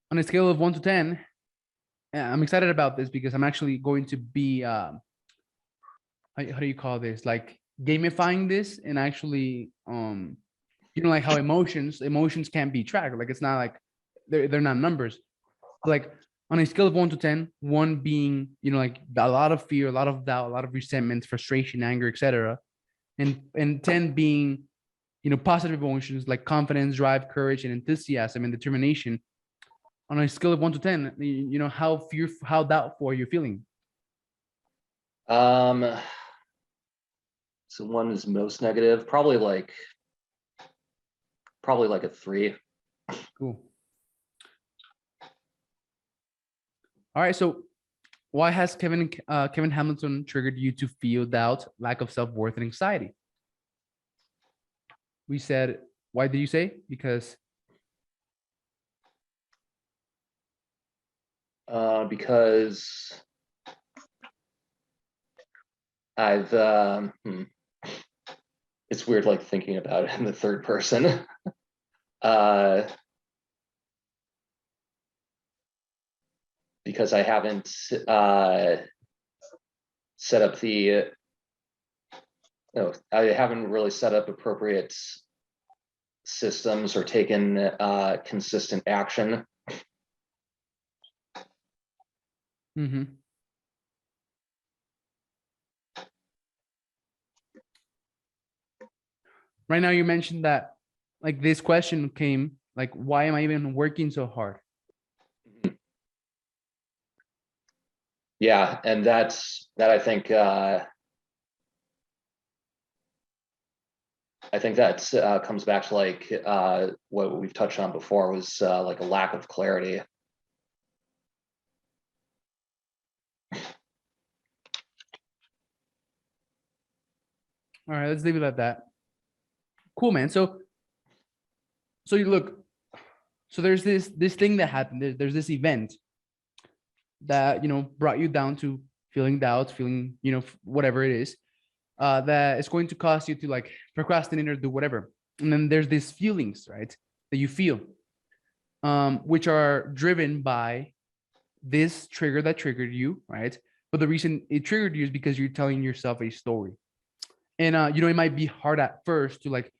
On a scale of 1 to 10, I'm excited about this because I'm actually going to be, how do you call this? Like gamifying this and actually, like how emotions can be tracked. Like it's not like they're not numbers. Like on a scale of 1 to 10, 1 being, like a lot of fear, a lot of doubt, a lot of resentment, frustration, anger, etc. And 10 being, positive emotions like confidence, drive, courage, and enthusiasm and determination. On a scale of 1 to 10, how doubtful are you feeling? So one is most negative, probably like a 3. Cool. All right. So why has Kevin Hamilton triggered you to feel doubt, lack of self-worth, and anxiety? We said, why did you say? Because I've it's weird like thinking about it in the third person. Because I haven't set up I haven't really set up appropriate systems or taken consistent action. mm-hmm. Right now you mentioned that like this question came like, why am I even working so hard? Yeah, and that I think that comes back to like what we've touched on before was like a lack of clarity. All right, let's leave it at that. Cool, man. So you look, so there's this thing that happened. There's this event that brought you down to feeling doubts, feeling whatever it is, that is going to cause you to like procrastinate or do whatever. And then there's these feelings, right, that you feel, which are driven by this trigger that triggered you, right? But the reason it triggered you is because you're telling yourself a story. And it might be hard at first to like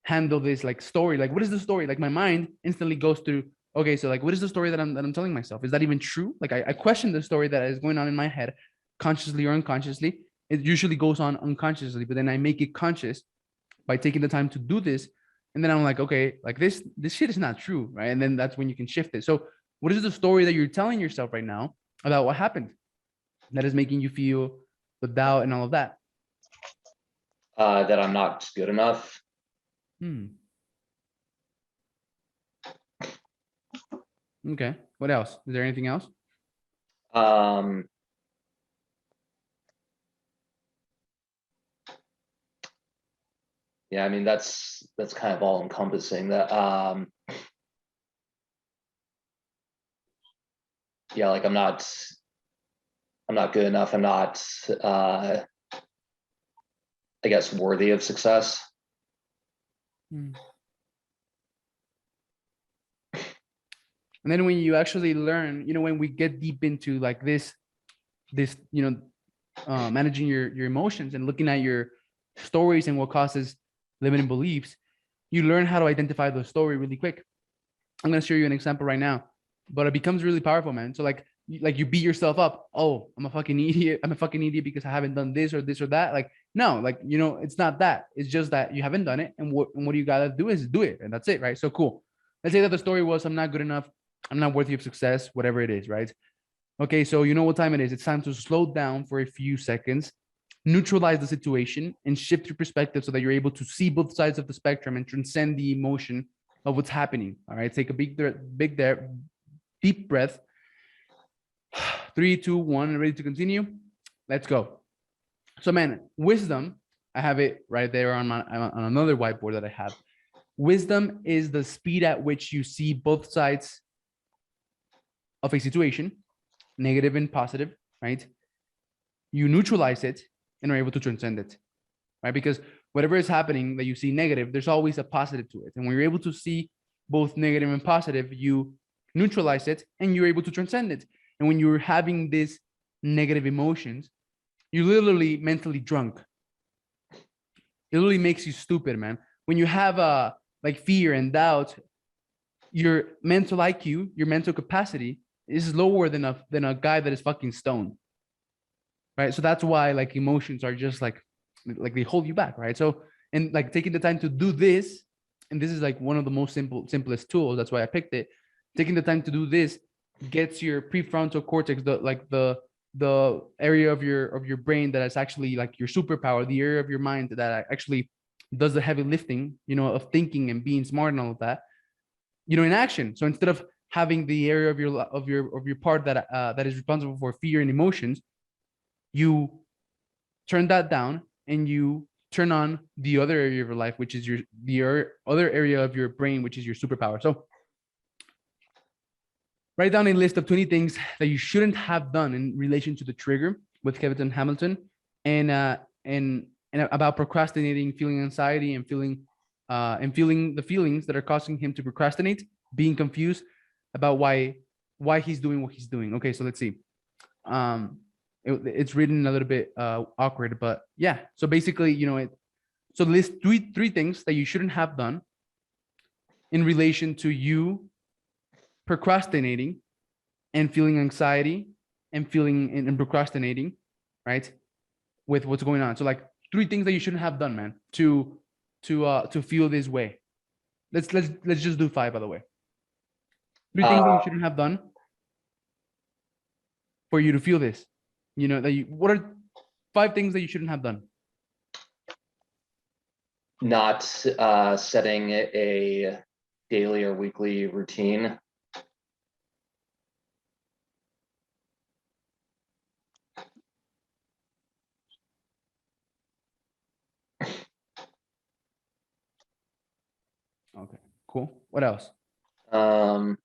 handle this like story. Like, what is the story? Like my mind instantly goes through, okay, so like what is the story that I'm telling myself? Is that even true? Like I question the story that is going on in my head, consciously or unconsciously. It usually goes on unconsciously, but then I make it conscious by taking the time to do this. And then I'm like, okay, like this shit is not true, right? And then that's when you can shift it. So what is the story that you're telling yourself right now about what happened that is making you feel the doubt and all of that? That I'm not good enough. Okay. What else? Is there anything else? Yeah, I mean that's kind of all encompassing. That yeah, like I'm not good enough. I'm not I guess worthy of success. And then when you actually learn, when we get deep into like this, managing your emotions and looking at your stories and what causes limiting beliefs, you learn how to identify the story really quick. I'm going to show you an example right now, but it becomes really powerful, man. So like you beat yourself up. Oh, I'm a fucking idiot. I'm a fucking idiot because I haven't done this or that. Like, no, like, it's not that. It's just that you haven't done it. And what you got to do is do it. And that's it. Right. So cool. Let's say that the story was, I'm not good enough. I'm not worthy of success, whatever it is. Right. Okay. So you know what time it is. It's time to slow down for a few seconds, neutralize the situation, and shift your perspective so that you're able to see both sides of the spectrum and transcend the emotion of what's happening. All right. Take a big deep breath. 3, 2, 1, ready to continue. Let's go. So, man, wisdom, I have it right there on another whiteboard that I have. Wisdom is the speed at which you see both sides of a situation, negative and positive, right? You neutralize it and are able to transcend it, right? Because whatever is happening that you see negative, there's always a positive to it. And when you're able to see both negative and positive, you neutralize it and you're able to transcend it. And when you're having these negative emotions, you're literally mentally drunk. It literally makes you stupid, man. When you have like fear and doubt, your mental IQ, your mental capacity is lower than a guy that is fucking stoned, right? So that's why like emotions are just like they hold you back, right? So, and like taking the time to do this, and this is like one of the most simplest tools. That's why I picked it. Taking the time to do this gets your prefrontal cortex, the area of your brain that is actually like your superpower, the area of your mind that actually does the heavy lifting, you know, of thinking and being smart and all of that, you know, in action. So instead of having the area of your part that is responsible for fear and emotions, you turn that down and you turn on the other area of your life, which is the other area of your brain, which is your superpower. So write down a list of 20 things that you shouldn't have done in relation to the trigger with Kevin Hamilton, and about procrastinating, feeling anxiety, and feeling the feelings that are causing him to procrastinate, being confused about why he's doing what he's doing. Okay, so let's see. It's written a little bit awkward, but yeah. So basically, you know, so list three things that you shouldn't have done in relation to you procrastinating and feeling anxiety and feeling and procrastinating, right, with what's going on. So like 3 things that you shouldn't have done, man, to feel this way. Let's just do 5, by the way. 3 things that you shouldn't have done for you to feel this. You know, what are 5 things that you shouldn't have done? Not setting a daily or weekly routine. Okay, cool. What else? Let's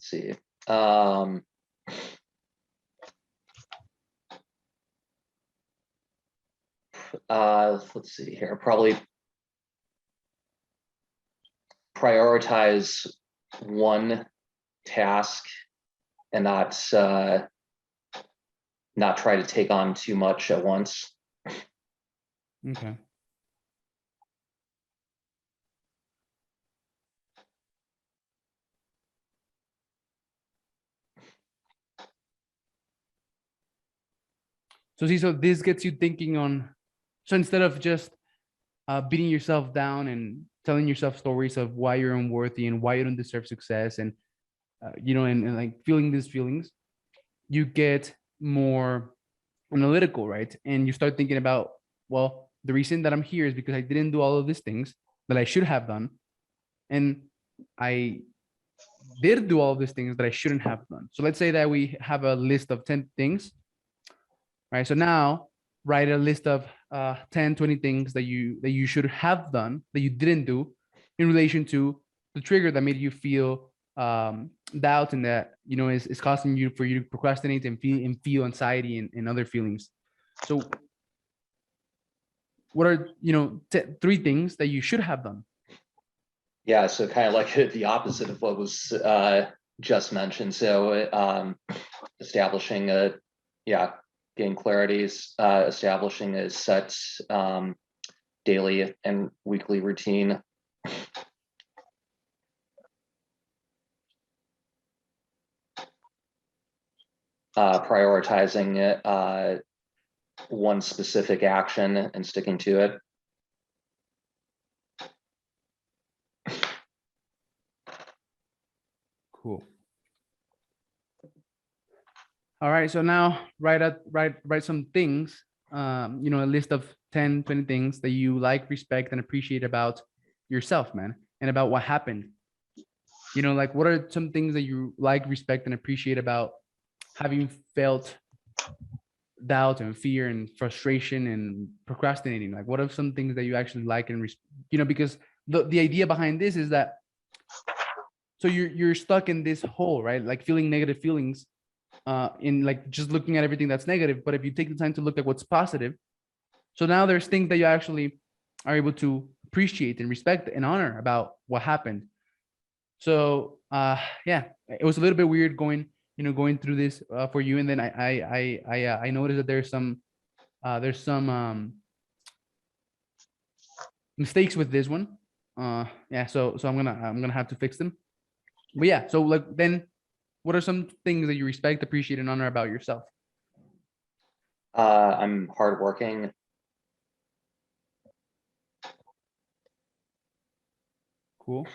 see. Let's see here. Probably prioritize one task and not try to take on too much at once. Okay. So see, so this gets you thinking on, so instead of just beating yourself down and telling yourself stories of why you're unworthy and why you don't deserve success, and you know, and like feeling these feelings, you get more analytical, right? And you start thinking about, well, the reason that I'm here is because I didn't do all of these things that I should have done, and I did do all of these things that I shouldn't have done. So let's say that we have a list of 10 things, right? So now write a list of 10, 20 things that you should have done that you didn't do in relation to the trigger that made you feel doubt, and that, you know, is causing you for you to procrastinate and feel anxiety and other feelings. So what are, you know, 3 things that you should have done? Yeah, so kind of like the opposite of what was just mentioned. So establishing getting clarity, establishing a set daily and weekly routine. Prioritizing one specific action and sticking to it. Cool. All right, so now write some things, you know, a list of 10, 20 things that you like, respect, and appreciate about yourself, man. and about what happened. You know, like what are some things that you like, respect, and appreciate about having felt doubt and fear and frustration and procrastinating? Like what are some things that you actually like and you know, because the idea behind this is that so you're stuck in this hole, right? Like feeling negative feelings in like just looking at everything that's negative. But if you take the time to look at what's positive, so now there's things that you actually are able to appreciate and respect and honor about what happened. So yeah, it was a little bit weird going through this for you, and then I noticed that there's some mistakes with this one. Yeah, so I'm gonna have to fix them. But yeah, so like then, what are some things that you respect, appreciate, and honor about yourself? I'm hardworking. Cool.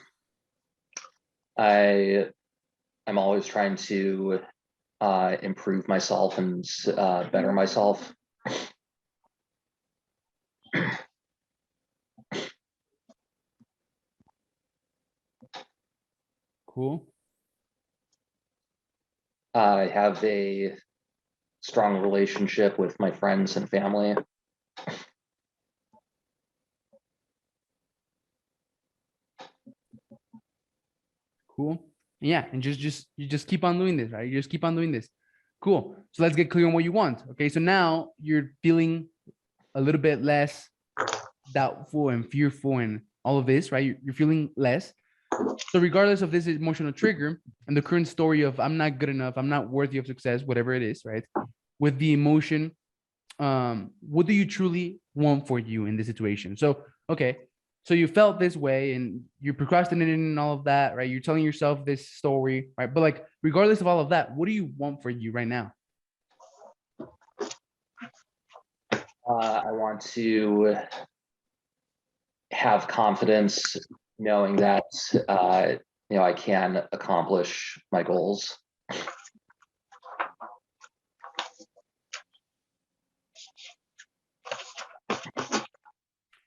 I'm always trying to improve myself and better myself. Cool. I have a strong relationship with my friends and family. Cool. Yeah, and you just keep on doing this, right? You just keep on doing this. Cool. So let's get clear on what you want. Okay, so now you're feeling a little bit less doubtful and fearful and all of this, right? You're feeling less. So regardless of this emotional trigger and the current story of I'm not good enough, I'm not worthy of success, whatever it is, right? With the emotion, what do you truly want for you in this situation? So, okay, so you felt this way and you're procrastinating and all of that, right? You're telling yourself this story, right? But like, regardless of all of that, what do you want for you right now? I want to have confidence knowing that I can accomplish my goals.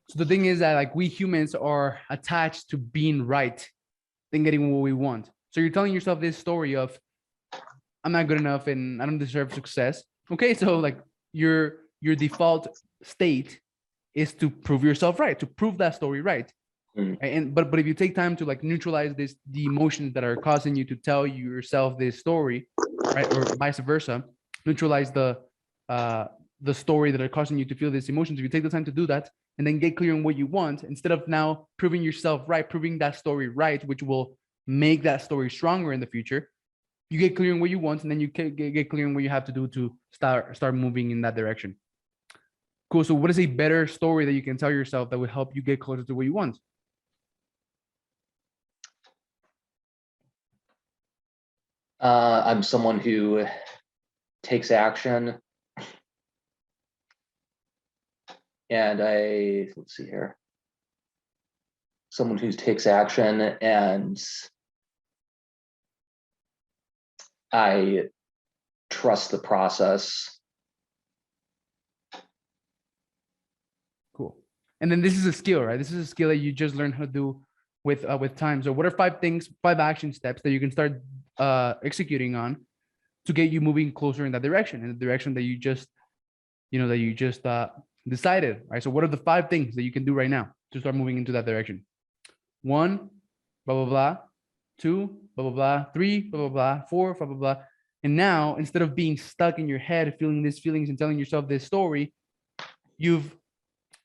So the thing is that like we humans are attached to being right than getting what we want. So you're telling yourself this story of I'm not good enough and I don't deserve success. Okay, so like your default state is to prove yourself right, to prove that story right. Mm. And but if you take time to like neutralize the emotions that are causing you to tell yourself this story, right, or vice versa, neutralize the story that are causing you to feel these emotions. If you take the time to do that and then get clear on what you want, instead of now proving yourself right, proving that story right, which will make that story stronger in the future, you get clear on what you want, and then you can get clear on what you have to do to start moving in that direction. Cool. So what is a better story that you can tell yourself that would help you get closer to what you want? I'm someone who takes action, and let's see here. Someone who takes action, and I trust the process. Cool. And then this is a skill, right? This is a skill that you just learned how to do with time. So what are 5 action steps that you can start executing on to get you moving closer in that direction, in the direction that you just decided, right? So what are the 5 things that you can do right now to start moving into that direction? 1, blah, blah, blah. 2, blah, blah, blah. 3, blah, blah, blah. 4, blah, blah, blah. And now, instead of being stuck in your head, feeling these feelings and telling yourself this story, you've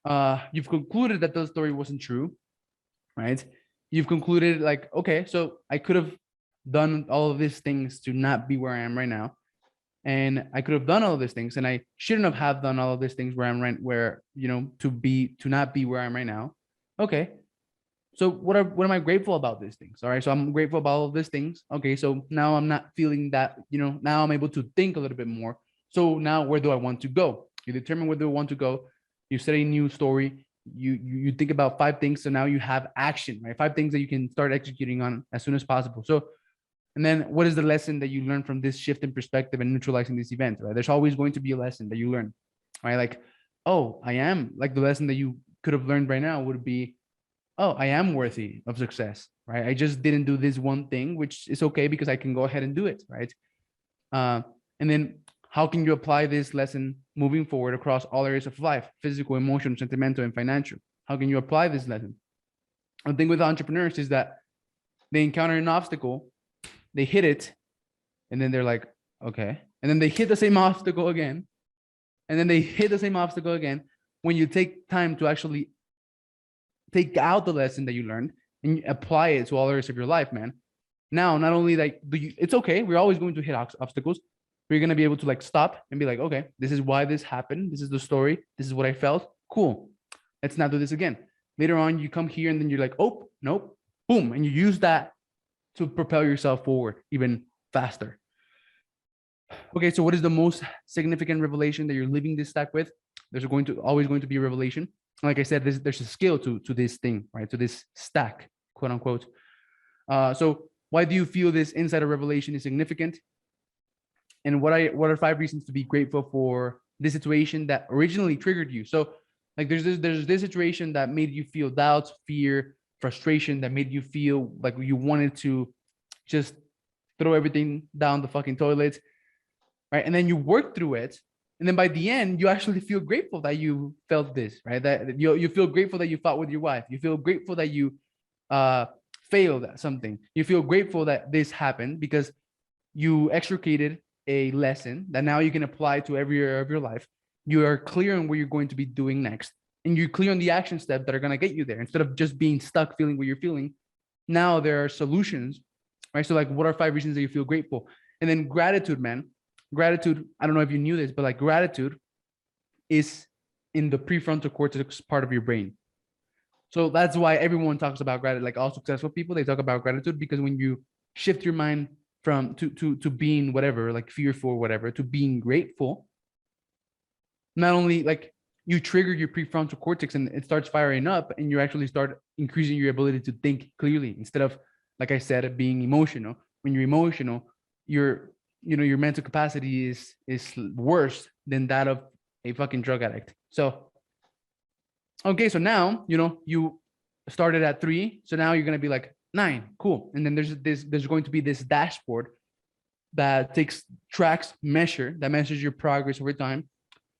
concluded that the story wasn't true, right? You've concluded like, okay, so I could have done all of these things to not be where I am right now. And I could have done all of these things, and I shouldn't have done all of these things where I'm right, where, to not be where I'm right now. Okay. So what am I grateful about these things? All right. So I'm grateful about all of these things. Okay. So now I'm not feeling that, now I'm able to think a little bit more. So now where do I want to go? You determine where do I want to go. You set a new story. You think about 5 things. So now you have action, right? 5 things that you can start executing on as soon as possible. So, and then what is the lesson that you learn from this shift in perspective and neutralizing this event, right? There's always going to be a lesson that you learn, right? Like, oh, I am like the lesson that you could have learned right now would be, oh, I am worthy of success, right? I just didn't do this one thing, which is okay because I can go ahead and do it, right? And then how can you apply this lesson moving forward across all areas of life, physical, emotional, sentimental, and financial? How can you apply this lesson? The thing with entrepreneurs is that they encounter an obstacle, they hit it, and then they're like, okay. And then they hit the same obstacle again. And then they hit the same obstacle again. When you take time to actually take out the lesson that you learned and you apply it to all areas of your life, man. Now, not only like it's okay, we're always going to hit obstacles. We're going to be able to like stop and be like, okay, this is why this happened. This is the story. This is what I felt. Cool. Let's not do this again. Later on, you come here and then you're like, oh, nope, boom. And you use that to propel yourself forward even faster. Okay, so what is the most significant revelation that you're leaving this stack with? There's always going to be a revelation. Like I said, there's a skill to this thing, right? To this stack, quote unquote. So why do you feel this insider revelation is significant? And what are 5 reasons to be grateful for this situation that originally triggered you? So like there's this situation that made you feel doubts, fear, frustration, that made you feel like you wanted to just throw everything down the fucking toilet, right? And then you work through it. And then by the end, you actually feel grateful that you felt this, right? That you feel grateful that you fought with your wife. You feel grateful that you failed at something. You feel grateful that this happened because you extricated a lesson that now you can apply to every area of your life. You are clear on what you're going to be doing next. And you're clear on the action steps that are going to get you there. Instead of just being stuck feeling what you're feeling, now there are solutions, right? So like, what are 5 reasons that you feel grateful? And then gratitude, man. Gratitude, I don't know if you knew this, but like gratitude is in the prefrontal cortex part of your brain. So that's why everyone talks about gratitude. Like all successful people, they talk about gratitude because when you shift your mind from to being whatever, like fearful or whatever, to being grateful, not only like you trigger your prefrontal cortex and it starts firing up, and you actually start increasing your ability to think clearly instead of, like I said, being emotional. When you're emotional, your mental capacity is worse than that of a fucking drug addict. So okay, so now you started at 3, so now you're gonna be like 9, cool. And then there's going to be this dashboard that measures your progress over time,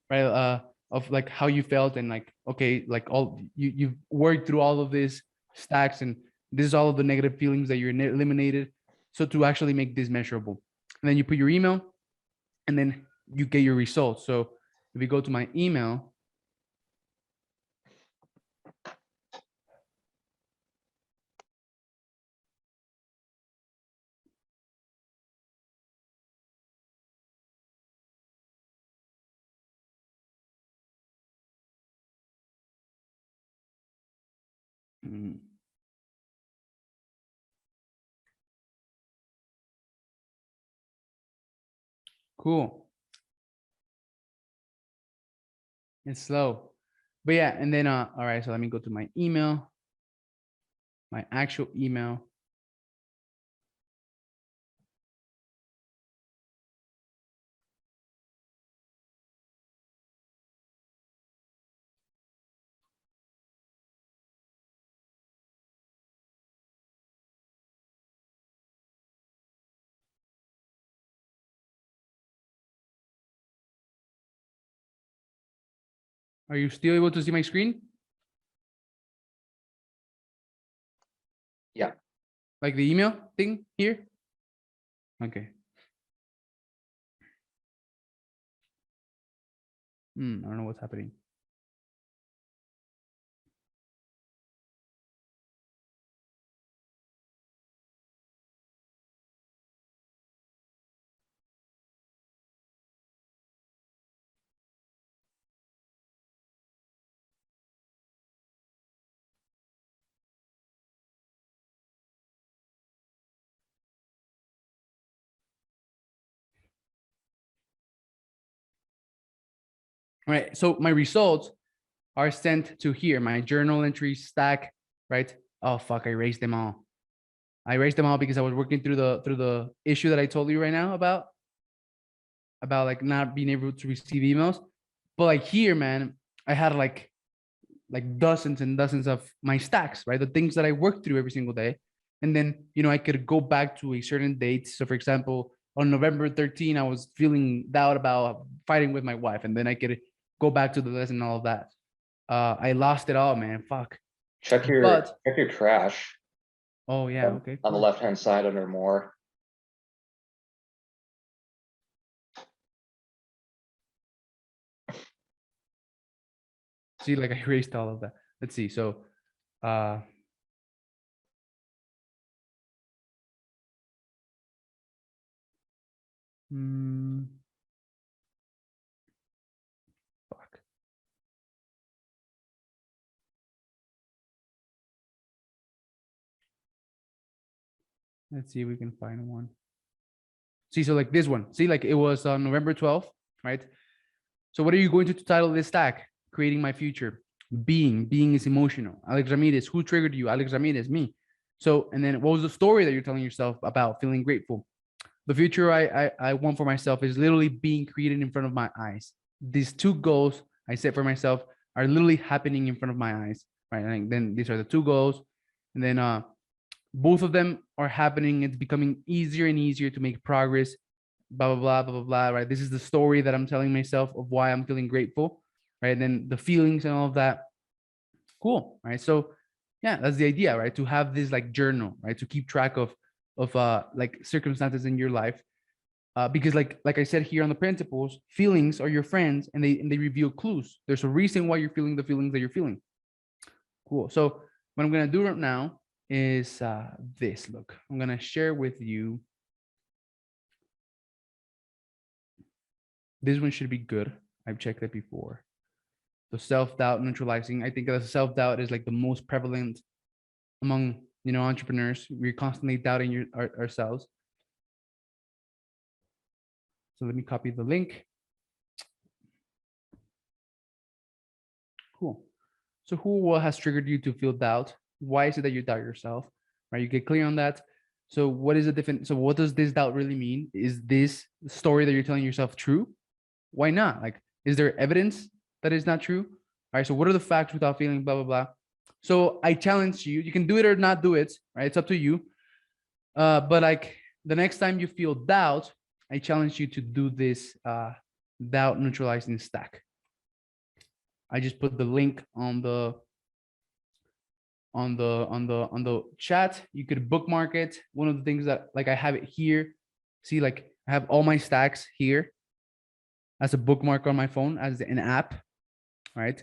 right? Of like how you felt, and like, okay, like all you've worked through all of these stacks, and this is all of the negative feelings that you're eliminated. So to actually make this measurable, and then you put your email, and then you get your results. So if we go to my email, cool. It's slow, but yeah. And then all right, so let me go to my email, my actual email. Are you still able to see my screen? Yeah. Like the email thing here? Okay. I don't know what's happening. All right, so my results are sent to here, my journal entry stack, right? Oh fuck, I erased them all. I erased them all because I was working through the issue that I told you right now about like not being able to receive emails. But like here, man, I had like like dozens and dozens of my stacks, right? The things that I work through every single day. And then, I could go back to a certain date. So for example, on November 13, I was feeling doubt about fighting with my wife. And then I could go back to the lesson and all of that. I lost it all, man. Fuck. Check your trash. Oh yeah, okay. On the left-hand side under more. See, like I erased all of that. Let's see. So fuck. Let's see if we can find one. See, so like this one. See, like it was on November 12th, right? So what are you going to title this stack? Creating my future. Being is emotional. Alex Ramirez. Who triggered you? Alex Ramirez, me. So, and then what was the story that you're telling yourself about feeling grateful? The future I want for myself is literally being created in front of my eyes. These two goals I set for myself are literally happening in front of my eyes, right? And then these are the two goals. And then both of them are happening. It's becoming easier and easier to make progress, blah, blah, blah, blah, blah, blah, right? This is the story that I'm telling myself of why I'm feeling grateful, right? And then the feelings and all of that. Cool, right? So yeah, that's the idea, right? To have this like journal, right? To keep track of like circumstances in your life. Because like I said here on the principles, feelings are your friends and they reveal clues. There's a reason why you're feeling the feelings that you're feeling. Cool. So what I'm gonna do right now is this. Look, I'm gonna share with you. This one should be good. I've checked it before. The self-doubt neutralizing. I think that self-doubt is like the most prevalent among entrepreneurs. We're constantly doubting ourselves. So let me copy the link. Cool. So who has triggered you to feel doubt? Why is it that you doubt yourself? Right? You get clear on that. So what is the different? So what does this doubt really mean? Is this story that you're telling yourself true? Why not? Like, is there evidence that is not true? All right. So what are the facts without feeling blah, blah, blah? So I challenge you. You can do it or not do it. Right? It's up to you. But like the next time you feel doubt, I challenge you to do this doubt neutralizing stack. I just put the link on the chat. You could bookmark it. One of the things that like I have it here. See, like I have all my stacks here as a bookmark on my phone as an app, right?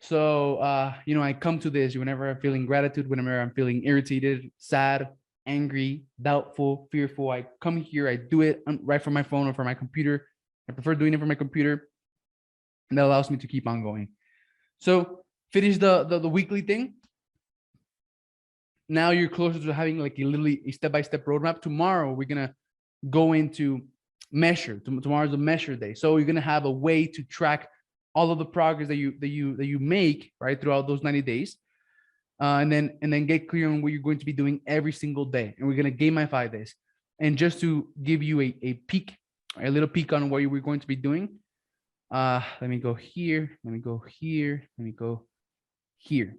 So I come to this whenever I'm feeling gratitude, whenever I'm feeling irritated, sad, angry, doubtful, fearful. I come here, I do it right from my phone or from my computer. I prefer doing it from my computer, and that allows me to keep on going. So finish the weekly thing. Now you're closer to having like a step-by-step roadmap. Tomorrow we're gonna go into measure. Tomorrow's a measure day, so you're gonna have a way to track all of the progress that you make right throughout those 90 days. And then get clear on what you're going to be doing every single day. And we're going to gamify this. And just to give you a little peek on what we're going to be doing. Let me go here. Let me go here. Let me go here.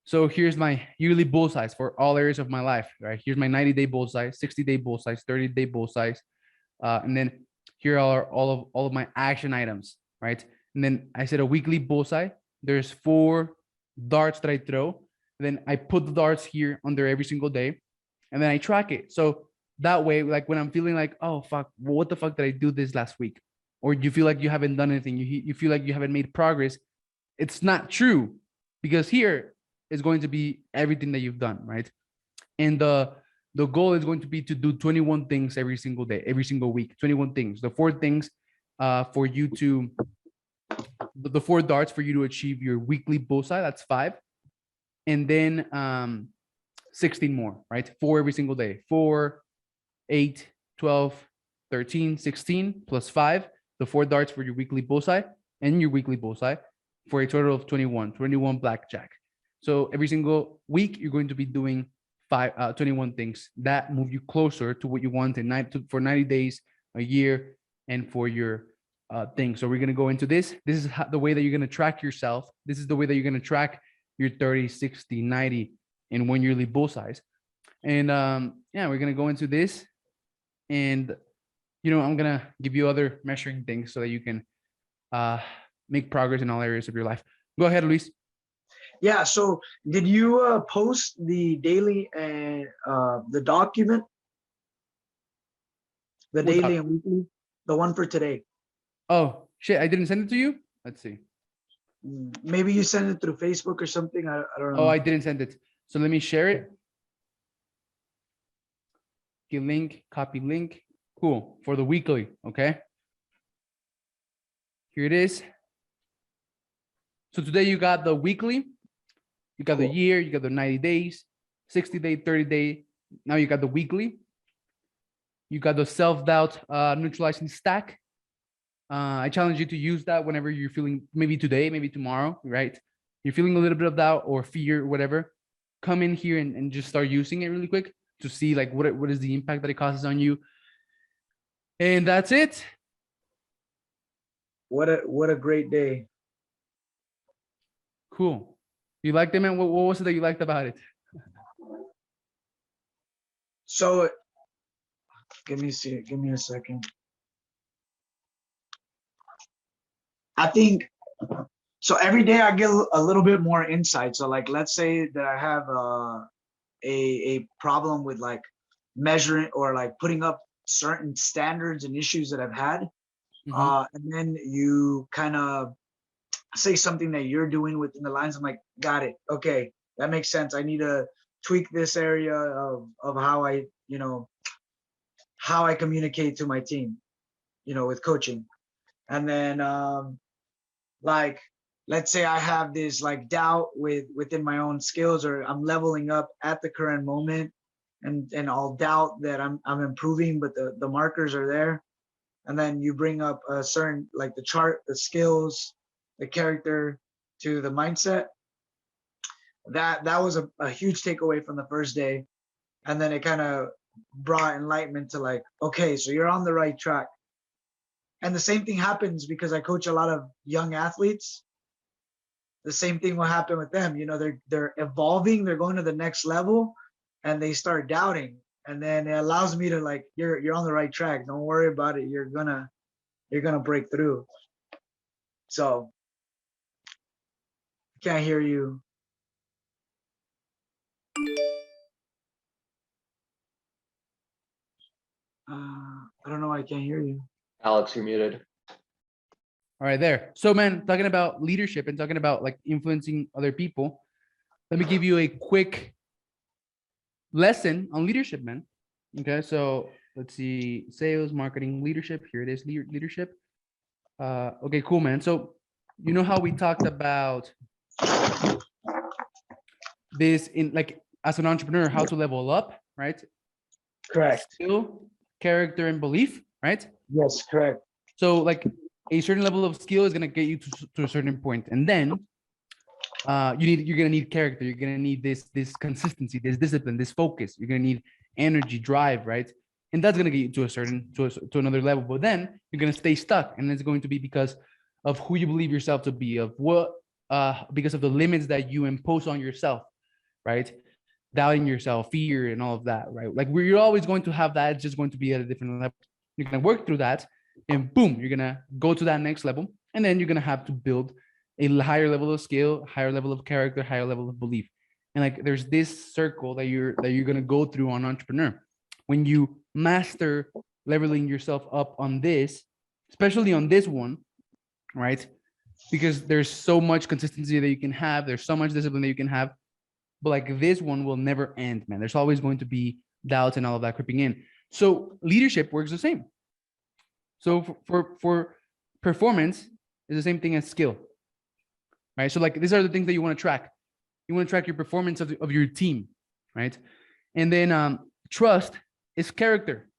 So here's my yearly bullseyes for all areas of my life, right? Here's my 90-day bullseye, 60-day bullseyes, 30-day bullseyes. And then here are all of my action items, right? And then I said a weekly bullseye. There's 4 darts that I throw. Then I put the darts here under every single day, and then I track it. So that way, like when I'm feeling like, oh fuck, what the fuck did I do this last week? Or you feel like you haven't done anything, you feel like you haven't made progress. It's not true, because here is going to be everything that you've done, right? And the goal is going to be to do 21 things every single day, every single week, 21 things. The 4 things for you to, the 4 darts for you to achieve your weekly bullseye, that's 5. And then 16 more, right? 4 every single day, 4, 8, 12, 13, 16 plus 5, the 4 darts for your weekly bullseye and your weekly bullseye for a total of 21 blackjack. So every single week, you're going to be doing 21 things that move you closer to what you want for 90 days a year, and for your thing. So we're going to go into this. This is the way that you're going to track yourself. This is the way that you're going to track your 30, 60, 90, and 1 yearly bullseyes. And yeah, we're going to go into this. And, you know, I'm going to give you other measuring things so that you can make progress in all areas of your life. Go ahead, Luis. Yeah. So did you post the daily and the document, the What daily doc- and weekly, the one for today? Oh, shit. I didn't send it to you. Let's see. Maybe you send it through Facebook or something. I don't know. Oh, I didn't send it. So let me share it. Okay, link, copy link. Cool. For the weekly. Okay. Here it is. So today you got the weekly, you got the Cool. year, you got the 90 days, 60 day, 30 day. Now you got the weekly. You got the self-doubt neutralizing stack. I challenge you to use that whenever you're feeling, maybe today, maybe tomorrow, right? You're feeling a little bit of doubt or fear, whatever. Come in here and just start using it really quick to see like what is the impact that it causes on you. And that's it. What a great day. Cool. You liked it, man? What was it that you liked about it? So give me a second. I think so every day I get a little bit more insight. So like let's say that I have a problem with like measuring or like putting up certain standards and issues that I've had. And then you kind of say something that you're doing within the lines. I'm like, got it. Okay, that makes sense. I need to tweak this area of how I, you know, how I communicate to my team, you know, with coaching. And then like let's say I have this like doubt within my own skills, or I'm leveling up at the current moment, and I'll doubt that I'm improving, but the markers are there. And then you bring up a certain like the chart, the skills, the character to the mindset. That was a huge takeaway from the first day. And then it kind of brought enlightenment to like, okay, so you're on the right track. And the same thing happens because I coach a lot of young athletes. The same thing will happen with them. You know, they're evolving, they're going to the next level, and they start doubting. And then it allows me to like, you're on the right track. Don't worry about it. You're gonna break through. So can't hear you. I don't know why I can't hear you. Alex, you're muted. All right, there. So, man, talking about leadership and talking about like influencing other people, let me give you a quick lesson on leadership, man. Okay, so let's see, sales, marketing, leadership. Here it is, leadership. Okay, cool, man. So, you know how we talked about this in like as an entrepreneur, how to level up, right? Correct. Skill, character, and belief, right? Yes, correct. So, like a certain level of skill is gonna get you to a certain point, and then you're gonna need character. You're gonna need this consistency, this discipline, this focus. You're gonna need energy, drive, right? And that's gonna get you to a certain to another level. But then you're gonna stay stuck, and it's going to be because of who you believe yourself to be, of what because of the limits that you impose on yourself, right? Doubting yourself, fear, and all of that, right? Like you're always going to have that. It's just going to be at a different level. You're gonna work through that, and boom, you're gonna go to that next level, and then you're gonna have to build a higher level of skill, higher level of character, higher level of belief. And like there's this circle that you're gonna go through on entrepreneur. When you master leveling yourself up on this, especially on this one, right? Because there's so much consistency that you can have, there's so much discipline that you can have, but like this one will never end, man. There's always going to be doubts and all of that creeping in. So leadership works the same. So for performance is the same thing as skill, right? So like these are the things that you want to track. You want to track your performance of your team, right? And then trust is character.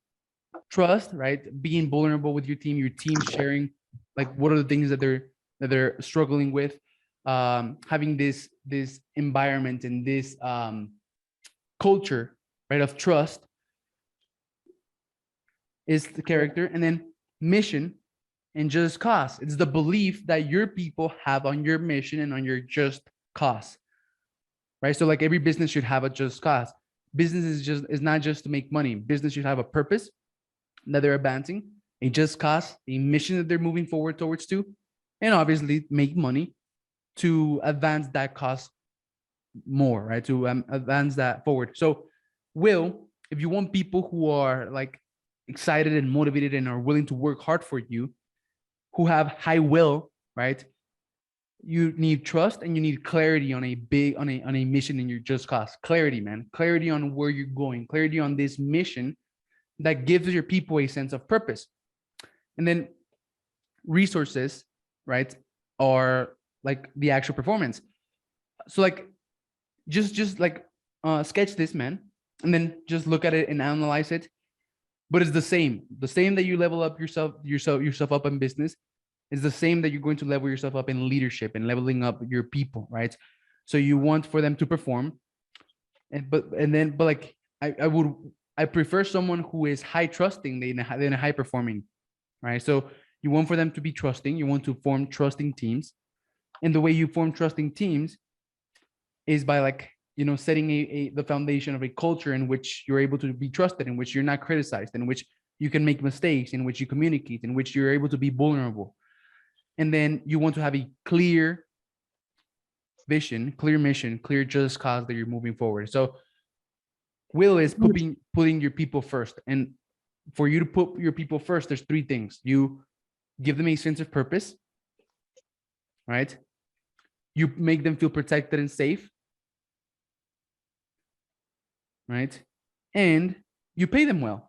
Trust, right? Being vulnerable with your team sharing like what are the things that they're struggling with, having this environment and this culture, right, of trust. is the character, and then mission and just cause. It's the belief that your people have on your mission and on your just cause, right? So like every business should have a just cause. Business is not just to make money. Business should have a purpose that they're advancing, a just cause, a mission that they're moving forward towards to, and obviously make money to advance that cause more, right? To advance that forward. So Will, if you want people who are like excited and motivated and are willing to work hard for you, who have high will, right? You need trust and you need clarity on a mission in your just cause. Clarity, man. Clarity on where you're going. Clarity on this mission that gives your people a sense of purpose. And then resources, right, are like the actual performance. So like just like sketch this, man, and then just look at it and analyze it. But it's the same that you level up yourself up in business is the same that you're going to level yourself up in leadership and leveling up your people, right? So you want for them to perform, but like I prefer someone who is high trusting than a high performing, right? So you want for them to be trusting. You want to form trusting teams, and the way you form trusting teams is by like, you know, setting the foundation of a culture in which you're able to be trusted, in which you're not criticized, in which you can make mistakes, in which you communicate, in which you're able to be vulnerable. And then you want to have a clear vision, clear mission, clear just cause that you're moving forward. So Will is putting your people first. And for you to put your people first, there's three things. You give them a sense of purpose, right? You make them feel protected and safe, right? And you pay them well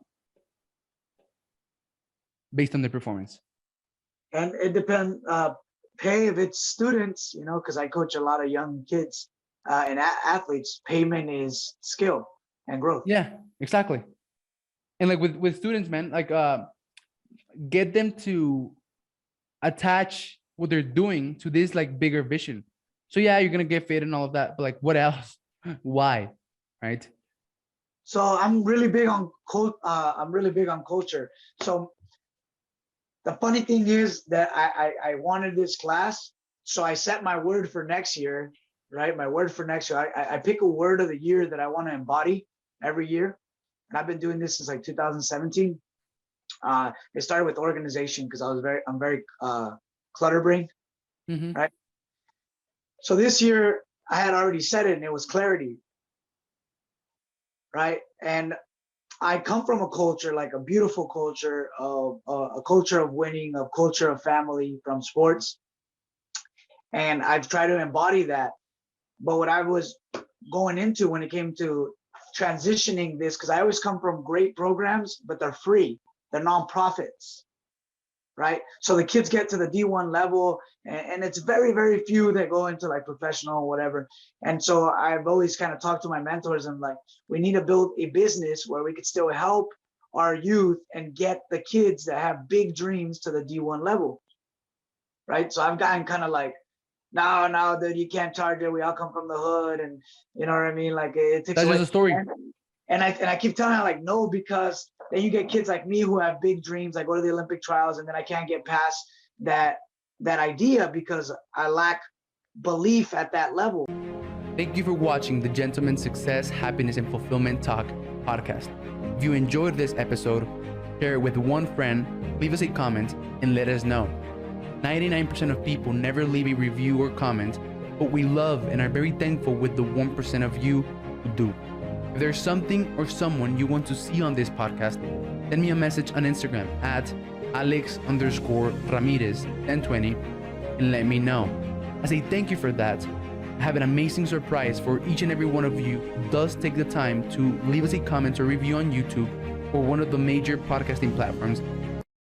based on their performance. And it depends, pay if it's students, you know, because I coach a lot of young kids and athletes, payment is skill and growth. Yeah, exactly. And like with students, man, like get them to attach what they're doing to this like bigger vision. So yeah, you're gonna get fit and all of that, but like what else? Why? Right? So I'm really big on culture. So the funny thing is that I wanted this class, so I set my word for next year, right? My word for next year, I pick a word of the year that I want to embody every year. And I've been doing this since like 2017. It started with organization because I'm very clutter brain, right? So this year I had already said it, and it was clarity, right? And I come from a culture, like a beautiful culture of a culture of winning, a culture of family from sports. And I've tried to embody that. But what I was going into when it came to transitioning this, because I always come from great programs, but they're free, they're nonprofits, right? So the kids get to the D1 level, and it's very, very few that go into like professional or whatever. And so I've always kind of talked to my mentors and like, we need to build a business where we could still help our youth and get the kids that have big dreams to the D1 level, right? So I've gotten kind of like, no, dude, you can't charge it. We all come from the hood, and you know what I mean? Like it takes That's away. just a story. And I keep telling her like, no, because then you get kids like me who have big dreams. I go to the Olympic trials, and then I can't get past that idea because I lack belief at that level. Thank you for watching the Gentleman's Success, Happiness, and Fulfillment Talk podcast. If you enjoyed this episode, share it with one friend, leave us a comment, and let us know. 99% of people never leave a review or comment, but we love and are very thankful with the 1% of you who do. If there's something or someone you want to see on this podcast, send me a message on Instagram at Alex_Ramirez1020 and let me know. As a thank you for that, I have an amazing surprise for each and every one of you who does take the time to leave us a comment or review on YouTube or one of the major podcasting platforms